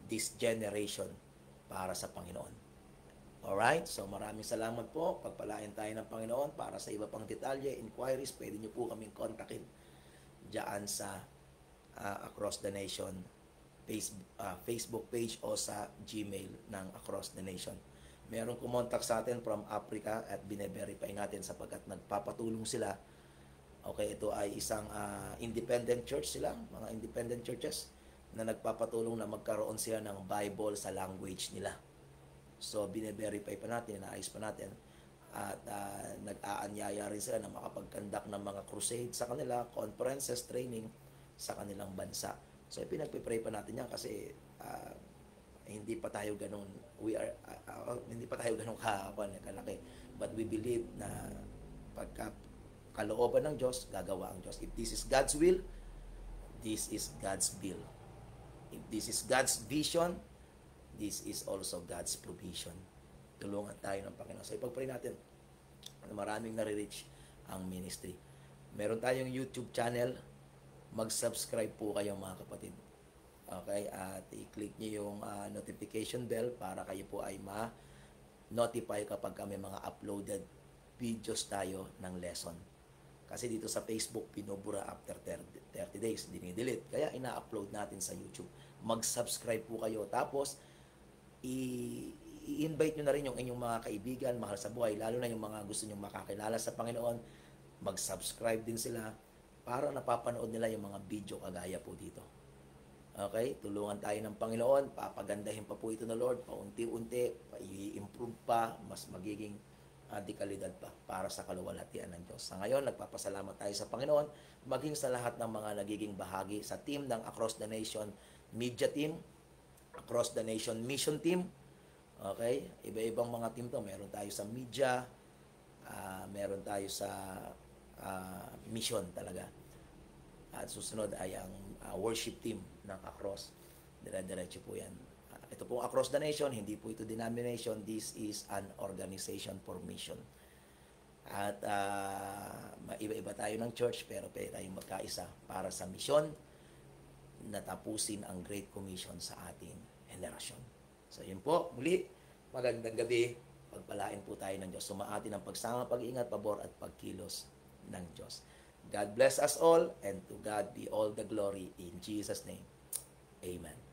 this generation para sa Panginoon. Alright? So, maraming salamat po. Pagpalain tayo ng Panginoon para sa iba pang detalye, inquiries, pwede niyo po kaming kontakin dyan sa Across the Nation Facebook page o sa Gmail ng Across the Nation. Merong kumontak sa atin from Africa at bine-verify natin sapagkat nagpapatulong sila. Okay, ito ay isang independent church sila, mga independent churches na nagpapatulong na magkaroon sila ng Bible sa language nila. So, bine-verify pa natin, naayos pa natin. At nag-aanyaya rin sila na makapag-conduct ng mga crusade sa kanila, conferences, training sa kanilang bansa. So, pinagpipray pa natin yan kasi hindi pa tayo ganun, hindi pa tayo ganun kalaki. But we believe na pagka kalooban ng Diyos, gagawa ang Diyos. If this is God's will, this is God's bill. If this is God's vision, this is also God's provision. Tulungan tayo ng Panginoon. So, ipag-pray natin na maraming nare-reach ang ministry. Meron tayong YouTube channel. Mag-subscribe po kayo mga kapatid. Okay? At i-click nyo yung notification bell para kayo po ay ma-notify kapag may mga uploaded videos tayo ng lesson. Kasi dito sa Facebook, pinubura after 30 days, dinidelete. Kaya ina-upload natin sa YouTube. Mag-subscribe po kayo. Tapos, i-invite nyo na rin yung inyong mga kaibigan, mahal sa buhay, lalo na yung mga gusto nyo makakilala sa Panginoon. Mag-subscribe din sila para napapanood nila yung mga video kagaya po dito. Okay? Tulungan tayo ng Panginoon. Papagandahin pa po ito ng Lord. Paunti-unti, i-improve pa, mas magiging dekalidad pa para sa kaluwalhatian ng Diyos. Sa ngayon, nagpapasalamat tayo sa Panginoon, maging sa lahat ng mga nagiging bahagi sa team ng Across the Nation Media Team, Across the Nation Mission Team. Okay? Iba-ibang mga team to. Meron tayo sa media, meron tayo sa mission talaga. At susunod ay ang worship team ng Across. Dire-diretso po yan. Ito po Across the Nation, hindi po ito denomination. This is an organization for mission. At iba-iba tayo ng church, pero pwede tayong magkaisa para sa mission na tapusin ang Great Commission sa ating henerasyon. So yun po, muli, magandang gabi. Pagpalain po tayo ng Diyos. Sumaatin ang pagsama, pag-iingat, pabor at pagkilos ng Diyos. God bless us all, and to God be all the glory in Jesus' name. Amen.